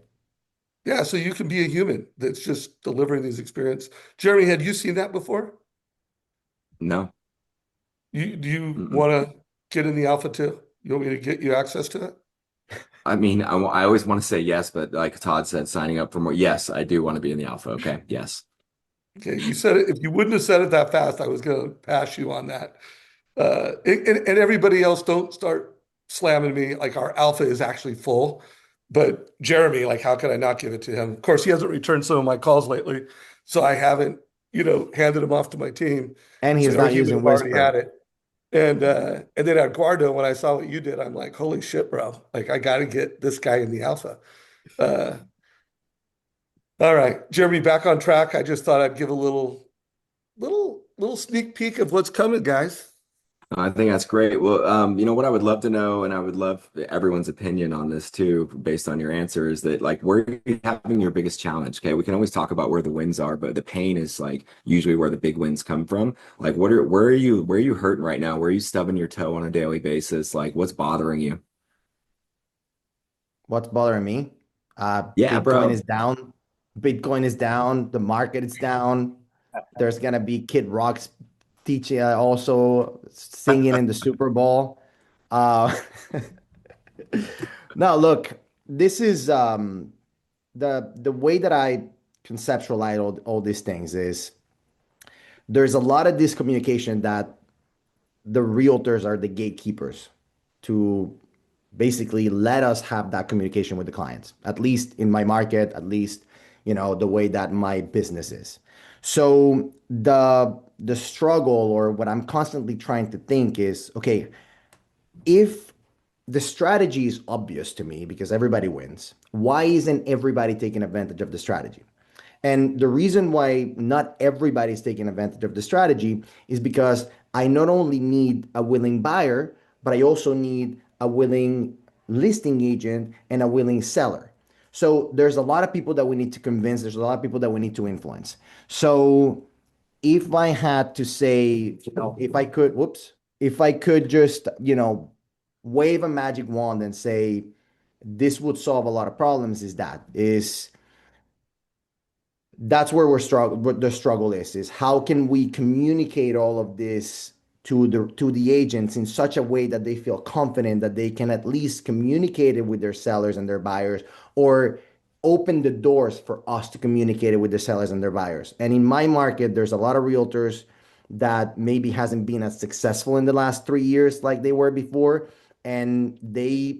Yeah, so you can be a human that's just delivering these experience. Jeremy, had you seen that before? No. Do you Mm-mm. want to get in the alpha too? You want me to get you access to it? I mean, I always want to say yes, but like Todd said, signing up for more. Yes, I do want to be in the alpha. Okay. Yes. Okay, you said it. If you wouldn't have said it that fast, I was going to pass you on that. And everybody else, don't start slamming me. Like our alpha is actually full, but Jeremy, like, how could I not give it to him? Of course, he hasn't returned some of my calls lately, so I haven't, handed him off to my team. And he's So, or not he would using have already had Whisper. it. And then Eduardo, when I saw what you did, I'm like, holy shit, bro! Like, I got to get this guy in the alpha. Uh, all right, Jeremy, back on track. I just thought I'd give a little sneak peek of what's coming, guys. I think that's great. Well, what I would love to know, and I would love everyone's opinion on this too, based on your answer, is that like where are you having your biggest challenge? Okay, we can always talk about where the wins are, but the pain is like usually where the big wins come from. Like, where are you hurting right now? Where are you stubbing your toe on a daily basis? Like, what's bothering you? What's bothering me? Yeah, Bitcoin bro. is down. Bitcoin is down. The market is down. There's gonna be Kid Rock's teaching, also singing in the Super Bowl. Uh, no, look, this is the way that I conceptualize all these things is there's a lot of this communication that the realtors are the gatekeepers to basically let us have that communication with the clients, at least in my market, at least, the way that my business is. So the struggle, or what I'm constantly trying to think is, okay, if the strategy is obvious to me because everybody wins, why isn't everybody taking advantage of the strategy? And the reason why not everybody's taking advantage of the strategy is because I not only need a willing buyer, but I also need a willing listing agent and a willing seller. So there's a lot of people that we need to convince, there's a lot of people that we need to influence. So if I had to say, if I could, if I could just, wave a magic wand and say, this would solve a lot of problems, that's where what the struggle is how can we communicate all of this to the agents in such a way that they feel confident that they can at least communicate it with their sellers and their buyers, or open the doors for us to communicate it with the sellers and their buyers. And in my market, there's a lot of realtors that maybe hasn't been as successful in the last 3 years like they were before, and they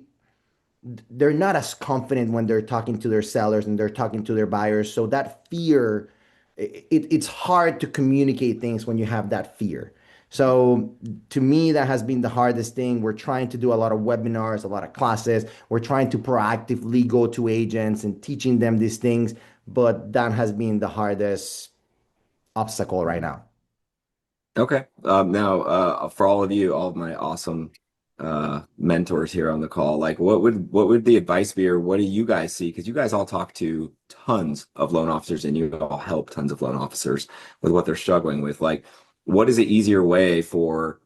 they're not as confident when they're talking to their sellers and they're talking to their buyers. So that fear, it's hard to communicate things when you have that fear. So to me, that has been the hardest thing. We're trying to do a lot of webinars, a lot of classes. We're trying to proactively go to agents and teaching them these things, but that has been the hardest obstacle right now. Okay. Now, for all of you, all of my awesome mentors here on the call, like what would the advice be, or what do you guys see? Because you guys all talk to tons of loan officers and you all help tons of loan officers with what they're struggling with. Like, what is the easier way for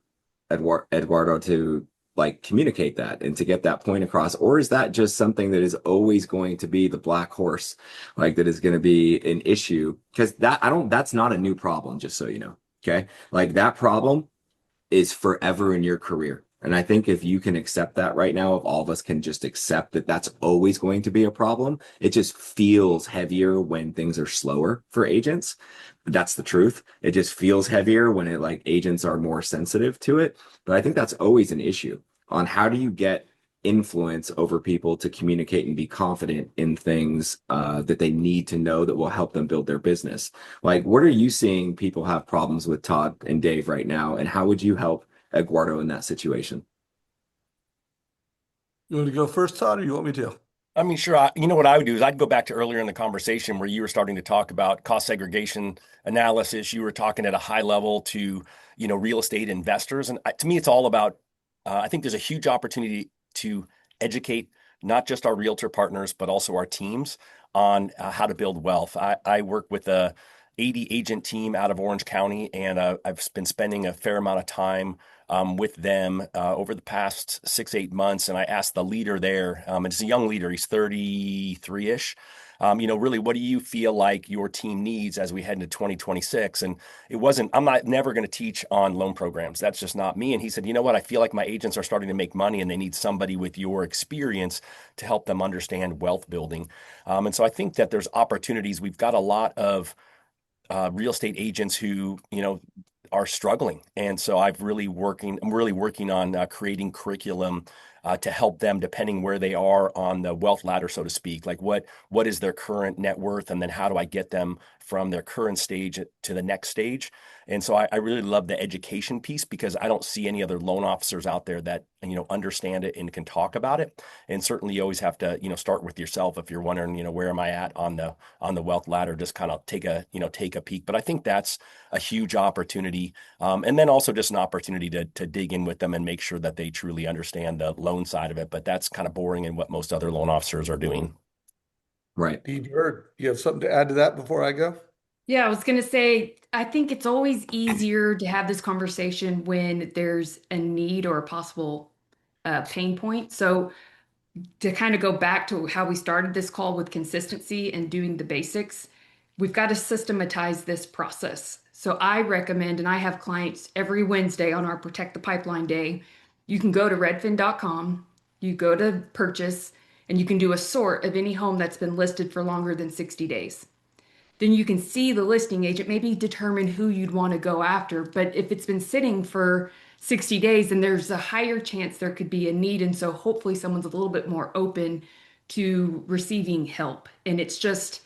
Eduardo to like communicate that and to get that point across? Or is that just something that is always going to be the black horse, like that is going to be an issue? Because that's not a new problem, just so you know. Okay. Like that problem is forever in your career. And I think if you can accept that right now, if all of us can just accept that that's always going to be a problem, it just feels heavier when things are slower for agents. That's the truth. It just feels heavier when it like agents are more sensitive to it. But I think that's always an issue on how do you get influence over people to communicate and be confident in things that they need to know that will help them build their business. Like, what are you seeing people have problems with, Todd and Dave, right now? And how would you help Eduardo in that situation? You want to go first, Todd, or you want me to? I mean, sure. You know what I would do is I'd go back to earlier in the conversation where you were starting to talk about cost segregation analysis. You were talking at a high level to, real estate investors. And to me, it's all about, I think there's a huge opportunity to educate not just our realtor partners, but also our teams on how to build wealth. I work with a 80 agent team out of Orange County, and I've been spending a fair amount of time with them over the past 6, 8 months. And I asked the leader there, and it's a young leader, he's 33-ish. Really, what do you feel like your team needs as we head into 2026? And I'm not never going to teach on loan programs. That's just not me. And he said, you know what? I feel like my agents are starting to make money and they need somebody with your experience to help them understand wealth building. And so I think that there's opportunities. We've got a lot of real estate agents who, are struggling. And so I'm really working on creating curriculum to help them depending where they are on the wealth ladder, so to speak. Like what is their current net worth? And then how do I get them from their current stage to the next stage? And so I really love the education piece because I don't see any other loan officers out there that, understand it and can talk about it. And certainly you always have to, start with yourself. If you're wondering, where am I at on the wealth ladder, just kind of take a peek. But I think that's a huge opportunity. And then also just an opportunity to dig in with them and make sure that they truly understand the loan side of it. But that's kind of boring in what most other loan officers are doing. Right. Bird, you have something to add to that before I go? Yeah, I was going to say, I think it's always easier to have this conversation when there's a need or a possible pain point. So to kind of go back to how we started this call with consistency and doing the basics, we've got to systematize this process. So I recommend, and I have clients every Wednesday on our Protect the Pipeline Day, you can go to redfin.com, you go to purchase, and you can do a sort of any home that's been listed for longer than 60 days. Then you can see the listing agent, maybe determine who you'd want to go after. But if it's been sitting for 60 days, then there's a higher chance there could be a need. And so hopefully someone's a little bit more open to receiving help. And it's just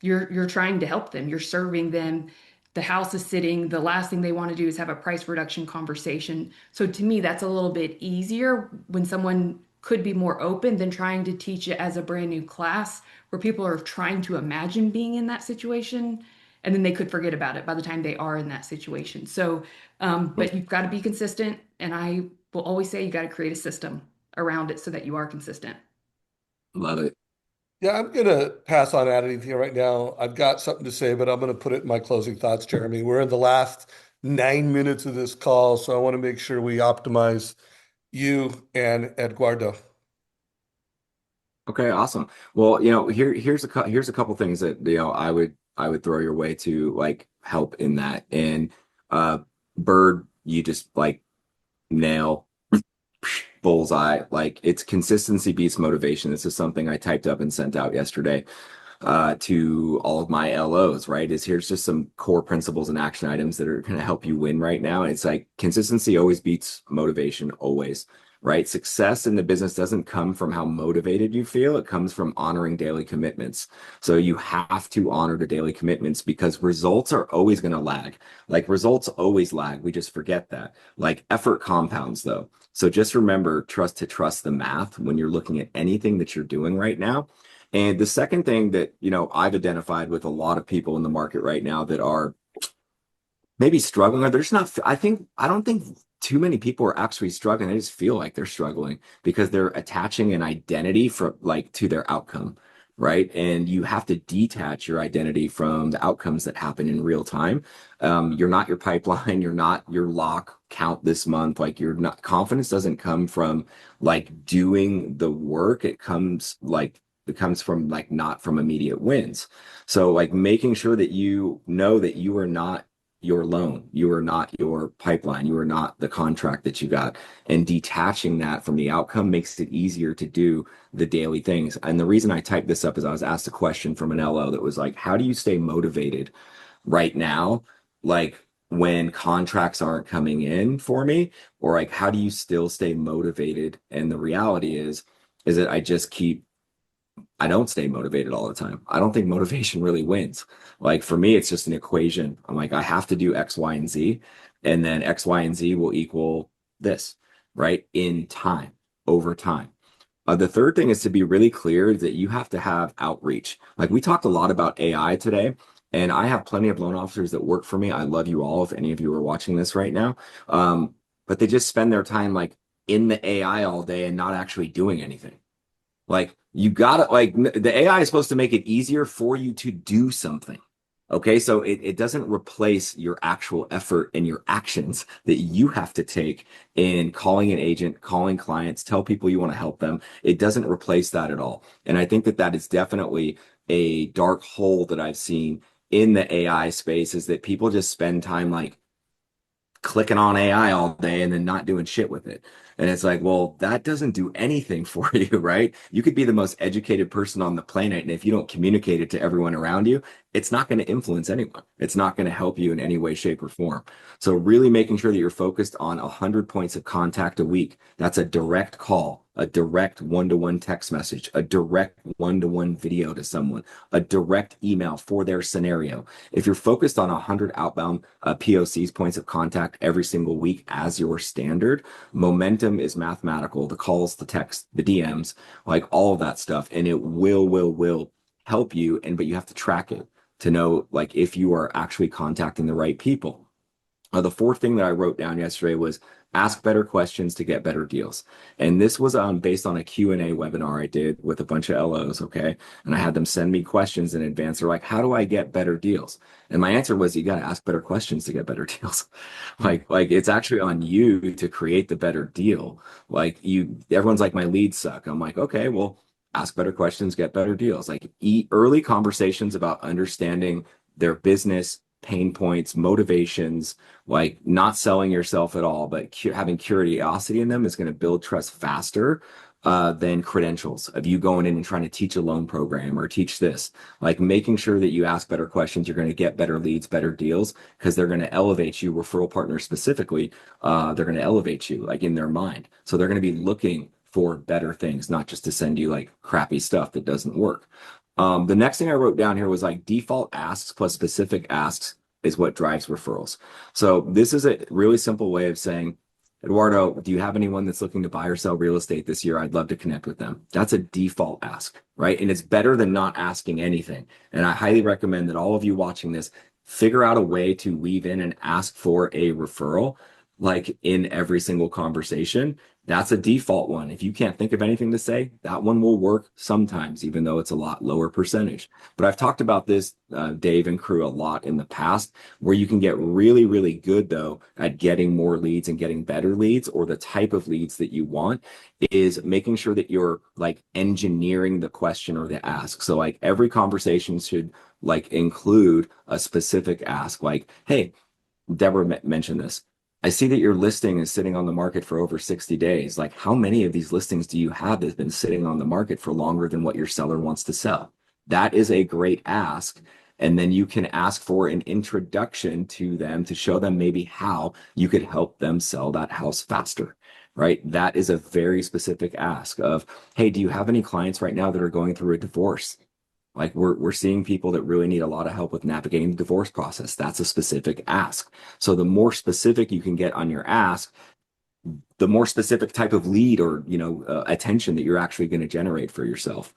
you're trying to help them. You're serving them. The house is sitting. The last thing they want to do is have a price reduction conversation. So to me, that's a little bit easier when someone could be more open than trying to teach it as a brand new class where people are trying to imagine being in that situation and then they could forget about it by the time they are in that situation. So, but you've got to be consistent. And I will always say you got to create a system around it so that you are consistent. Love it. Yeah, I'm going to pass on adding anything right now. I've got something to say, but I'm going to put it in my closing thoughts, Jeremy. We're in the last 9 minutes of this call, so I want to make sure we optimize you and Eduardo. Okay, awesome. Well, here's a couple things that I would throw your way to like help in that. And Bird, you just like nail bullseye. Like it's consistency beats motivation. This is something I typed up and sent out yesterday to all of my LOs, right? Here's just some core principles and action items that are going to help you win right now. It's like consistency always beats motivation, always. right? Success in the business doesn't come from how motivated you feel. It comes from honoring daily commitments. So you have to honor the daily commitments because results are always going to lag. Like results always lag. We just forget that. Like effort compounds though. So just remember, trust the math when you're looking at anything that you're doing right now. And the second thing that, I've identified with a lot of people in the market right now that are maybe struggling, or they're just not, I don't think too many people are actually struggling. They just feel like they're struggling because they're attaching an identity to their outcome, right? And you have to detach your identity from the outcomes that happen in real time. You're not your pipeline. You're not your lock count this month. Like you're not, confidence doesn't come from like doing the work. It comes from like not from immediate wins. So like making sure that you know that you are not your loan, you are not your pipeline, you are not the contract that you got, and detaching that from the outcome makes it easier to do the daily things. And the reason I typed this up is I was asked a question from an LO that was like, how do you stay motivated right now, like when contracts aren't coming in for me, or like how do you still stay motivated? And the reality is that I don't stay motivated all the time. I don't think motivation really wins. Like for me, it's just an equation. I'm like, I have to do X, Y, and Z, and then X, Y, and Z will equal this, right? In time, over time. The third thing is to be really clear that you have to have outreach. Like we talked a lot about AI today, and I have plenty of loan officers that work for me. I love you all if any of you are watching this right now. But they just spend their time like in the AI all day and not actually doing anything. Like you gotta the AI is supposed to make it easier for you to do something. Okay, so it doesn't replace your actual effort and your actions that you have to take in calling an agent, calling clients, tell people you want to help them. It doesn't replace that at all. And I think that that is definitely a dark hole that I've seen in the AI space is that people just spend time like clicking on AI all day and then not doing shit with it. And it's like, well, that doesn't do anything for you, right? You could be the most educated person on the planet. And if you don't communicate it to everyone around you, it's not going to influence anyone. It's not going to help you in any way, shape, or form. So really making sure that you're focused on 100 points of contact a week. That's a direct call, a direct one-to-one text message, a direct one-to-one video to someone, a direct email for their scenario. If you're focused on 100 outbound POCs, points of contact every single week as your standard, momentum is mathematical. The calls, the text, the DMs, like all of that stuff. And it will help you. But you have to track it to know like if you are actually contacting the right people. The fourth thing that I wrote down yesterday was ask better questions to get better deals. And this was based on a Q&A webinar I did with a bunch of LOs, okay? And I had them send me questions in advance. They're like, how do I get better deals? And my answer was, you got to ask better questions to get better deals. like it's actually on you to create the better deal. Everyone's like, my leads suck. I'm like, okay, well, ask better questions, get better deals. Like early conversations about understanding their business, pain points, motivations, like not selling yourself at all, but having curiosity in them is going to build trust faster than credentials of you going in and trying to teach a loan program or teach this. Like making sure that you ask better questions, you're going to get better leads, better deals, because they're going to elevate you, referral partners specifically. They're going to elevate you like in their mind. So they're going to be looking for better things, not just to send you like crappy stuff that doesn't work. The next thing I wrote down here was like default asks plus specific asks is what drives referrals. So this is a really simple way of saying, Eduardo, do you have anyone that's looking to buy or sell real estate this year? I'd love to connect with them. That's a default ask, right? And it's better than not asking anything. And I highly recommend that all of you watching this figure out a way to weave in and ask for a referral, like in every single conversation. That's a default one. If you can't think of anything to say, that one will work sometimes, even though it's a lot lower percentage. But I've talked about this, Dave and crew, a lot in the past, where you can get really, really good, though, at getting more leads and getting better leads, or the type of leads that you want, is making sure that you're like engineering the question or the ask. So like every conversation should like include a specific ask, like, hey, Deborah mentioned this. I see that your listing is sitting on the market for over 60 days. Like, how many of these listings do you have that's been sitting on the market for longer than what your seller wants to sell? That is a great ask. And then you can ask for an introduction to them to show them maybe how you could help them sell that house faster. right? That is a very specific ask of, hey, do you have any clients right now that are going through a divorce? Like we're seeing people that really need a lot of help with navigating the divorce process. That's a specific ask. So the more specific you can get on your ask, the more specific type of lead or attention that you're actually going to generate for yourself.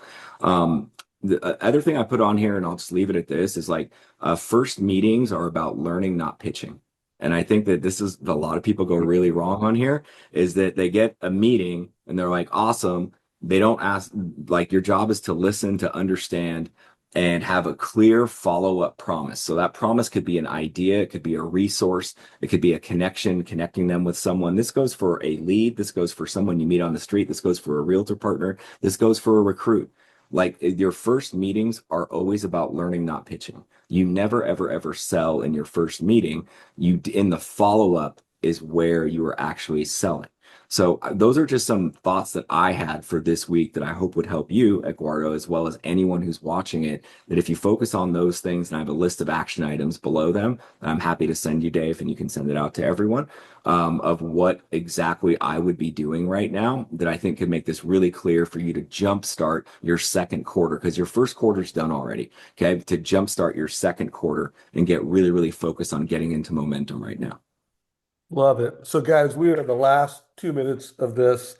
The other thing I put on here, and I'll just leave it at this, is like first meetings are about learning, not pitching. And I think that this is a lot of people go really wrong on here, is that they get a meeting and they're like, awesome. They don't ask, like, your job is to listen, to understand, and have a clear follow-up promise. So that promise could be an idea, it could be a resource, it could be a connection, connecting them with someone. This goes for a lead, this goes for someone you meet on the street, this goes for a realtor partner, this goes for a recruit. Like your first meetings are always about learning, not pitching. You never, ever, ever sell in your first meeting. You in the follow-up is where you are actually selling. So those are just some thoughts that I had for this week that I hope would help you, Eduardo, as well as anyone who's watching it, that if you focus on those things, and I have a list of action items below them, I'm happy to send you, Dave, and you can send it out to everyone, of what exactly I would be doing right now that I think could make this really clear for you to jumpstart your second quarter, because your first quarter's done already, okay? To jumpstart your second quarter and get really, really focused on getting into momentum right now. Love it. So, guys, we are in the last 2 minutes of this.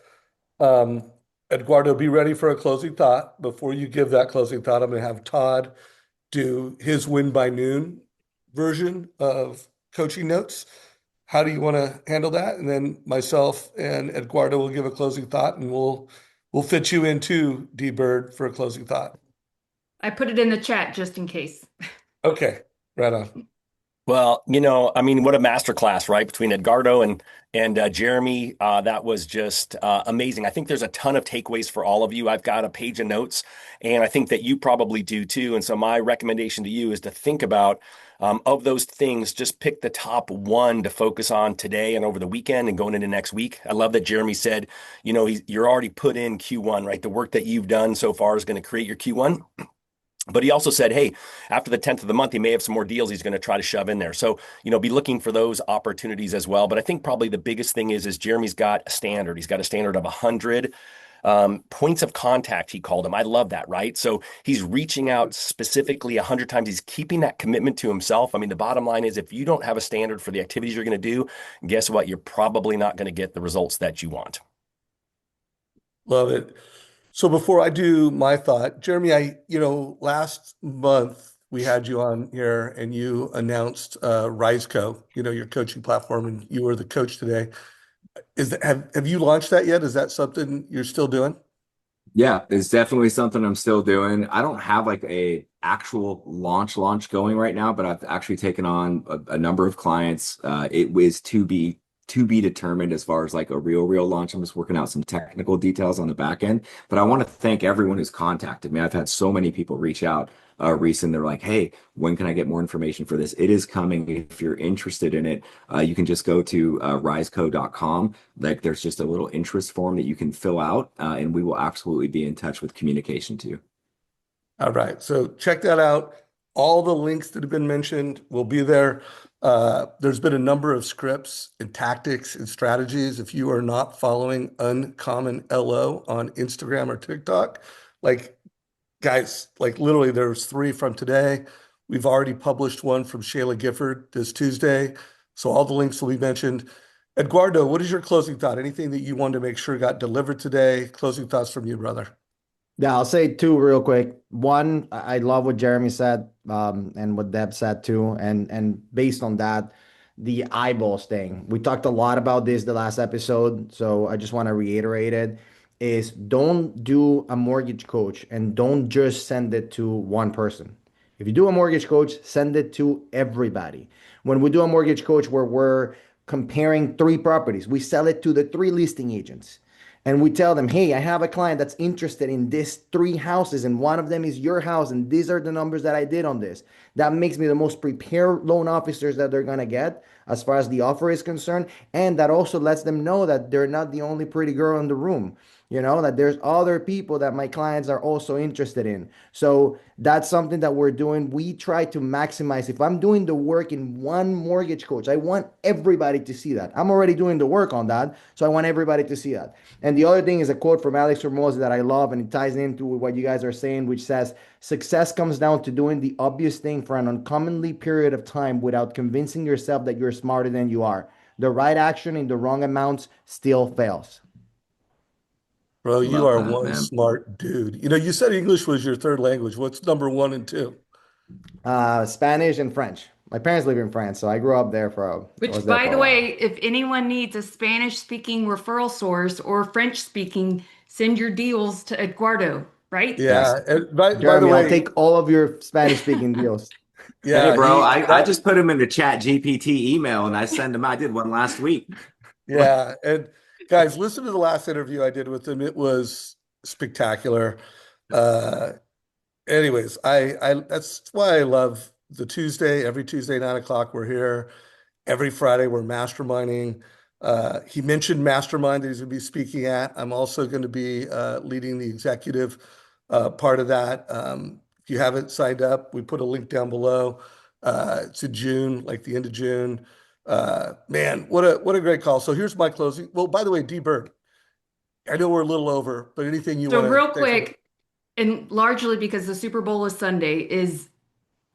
Eduardo, be ready for a closing thought. Before you give that closing thought, I'm going to have Todd do his win by noon version of coaching notes. How do you want to handle that? And then myself and Eduardo will give a closing thought, and we'll fit you in too, D Bird, for a closing thought. I put it in the chat just in case. Okay, right on. Well, I mean, what a masterclass, right? Between Edgardo and Jeremy, that was just amazing. I think there's a ton of takeaways for all of you. I've got a page of notes, and I think that you probably do too. And so my recommendation to you is to think about of those things, just pick the top one to focus on today and over the weekend and going into next week. I love that Jeremy said, you're already put in Q1, right? The work that you've done so far is going to create your Q1. But he also said, hey, after the 10th of the month, he may have some more deals he's going to try to shove in there. So, be looking for those opportunities as well. But I think probably the biggest thing is Jeremy's got a standard. He's got a standard of 100 points of contact, he called them. I love that, right? So he's reaching out specifically 100 times. He's keeping that commitment to himself. I mean, the bottom line is if you don't have a standard for the activities you're going to do, guess what? You're probably not going to get the results that you want. Love it. So before I do my thought, Jeremy, last month we had you on here and you announced RiseCo, your coaching platform, and you were the coach today. Have you launched that yet? Is that something you're still doing? Yeah, it's definitely something I'm still doing. I don't have like a actual launch going right now, but I've actually taken on a number of clients. It was to be determined as far as like a real launch. I'm just working out some technical details on the back end, but I want to thank everyone who's contacted me. I've had so many people reach out recently. They're like, hey, when can I get more information for this? It is coming. If you're interested in it, you can just go to riseco.com. Like there's just a little interest form that you can fill out, and we will absolutely be in touch with communication to you. All right. So check that out. All the links that have been mentioned will be there. There's been a number of scripts and tactics and strategies. If you are not following Uncommon LO on Instagram or TikTok, guys, literally there's 3 from today. We've already published one from Shayla Gifford this Tuesday. So all the links will be mentioned. Eduardo, what is your closing thought? Anything that you wanted to make sure got delivered today? Closing thoughts from you, brother. Yeah, I'll say 2 real quick. One, I love what Jeremy said, and what Deb said too. And based on that, the eyeballs thing. We talked a lot about this the last episode, so I just want to reiterate it, is don't do a mortgage coach and don't just send it to one person. If you do a mortgage coach, send it to everybody. When we do a mortgage coach where we're comparing 3 properties, we sell it to the 3 listing agents. And we tell them, hey, I have a client that's interested in these 3 houses, and one of them is your house, and these are the numbers that I did on this. That makes me the most prepared loan officers that they're going to get. as far as the offer is concerned. And that also lets them know that they're not the only pretty girl in the room, that there's other people that my clients are also interested in. So that's something that we're doing. We try to maximize. If I'm doing the work in one mortgage coach, I want everybody to see that. I'm already doing the work on that, so I want everybody to see that. And the other thing is a quote from Alex Ramosi that I love, and it ties into what you guys are saying, which says, success comes down to doing the obvious thing for an uncommonly period of time without convincing yourself that you're smarter than you are. The right action in the wrong amounts still fails. Bro, you Love are that, one man. smart dude. You said English was your third language. What's number one and two? Spanish and French. My parents live in France, so I grew up there I was Which, there by for the a while. way, if anyone needs a Spanish-speaking referral source or French-speaking, send your deals to Eduardo, right? Yeah. Yes. And by the Jeremy, I'll way, take all of your Spanish speaking deals. Hey, yeah, bro, I just put him in the chat GPT email and I send him. I did one last week. yeah. And guys, listen to the last interview I did with him. It was spectacular. Uh, anyways, I that's why I love the Tuesday, every Tuesday, 9 o'clock, we're here. Every Friday, we're masterminding. He mentioned Mastermind that he's going to be speaking at. I'm also going to be leading the executive part of that. If you haven't signed up, we put a link down below. It's in June, like the end of June. Man, what a great call. So here's my closing. Well, by the way, D Bird, I know we're a little over, but anything you So want to real say for the quick, and largely because the Super Bowl is Sunday, is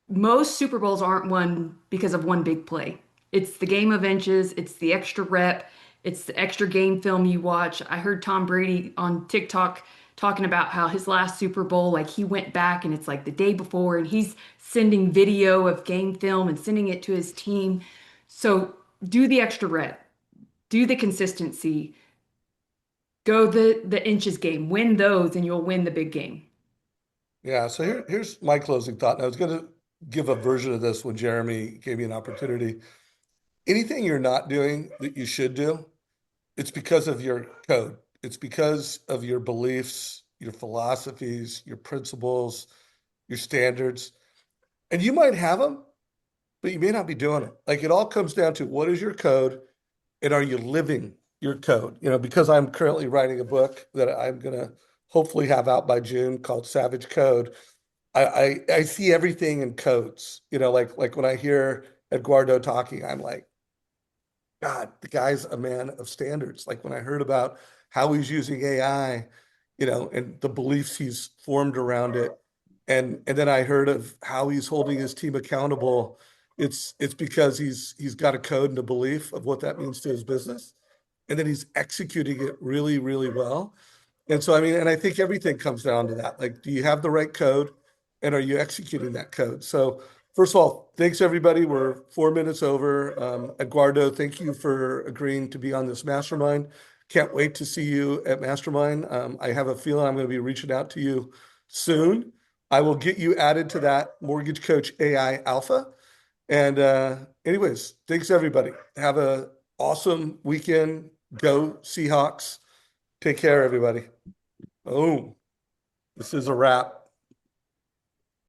most Super Bowls aren't won because of one big play. It's the game of inches, it's the extra rep, it's the extra game film you watch. I heard Tom Brady on TikTok talking about how his last Super Bowl, like he went back and it's like the day before, and he's sending video of game film and sending it to his team. So do the extra rep, do the consistency, go the inches game, win those, and you'll win the big game. Yeah, so here's my closing thought. And I was going to give a version of this when Jeremy gave me an opportunity. Anything you're not doing that you should do, it's because of your code. It's because of your beliefs, your philosophies, your principles, your standards. And you might have them, but you may not be doing it. Like it all comes down to what is your code and are you living your code? Because I'm currently writing a book that I'm going to hopefully have out by June called Savage Code. I see everything in codes. Like when I hear Edgardo talking, I'm like, God, the guy's a man of standards. Like when I heard about how he's using AI, and the beliefs he's formed around it, and then I heard of how he's holding his team accountable. It's because he's got a code and a belief of what that means to his business, and then he's executing it really, really well. And so, I mean, and I think everything comes down to that. Like, do you have the right code and are you executing that code? So, first of all, thanks everybody. We're 4 minutes over. Eduardo, thank you for agreeing to be on this mastermind. Can't wait to see you at Mastermind. I have a feeling I'm going to be reaching out to you soon. I will get you added to that Mortgage Coach AI Alpha. And anyways, thanks everybody. Have a awesome weekend. Go Seahawks. Take care, everybody. Boom. This is a wrap.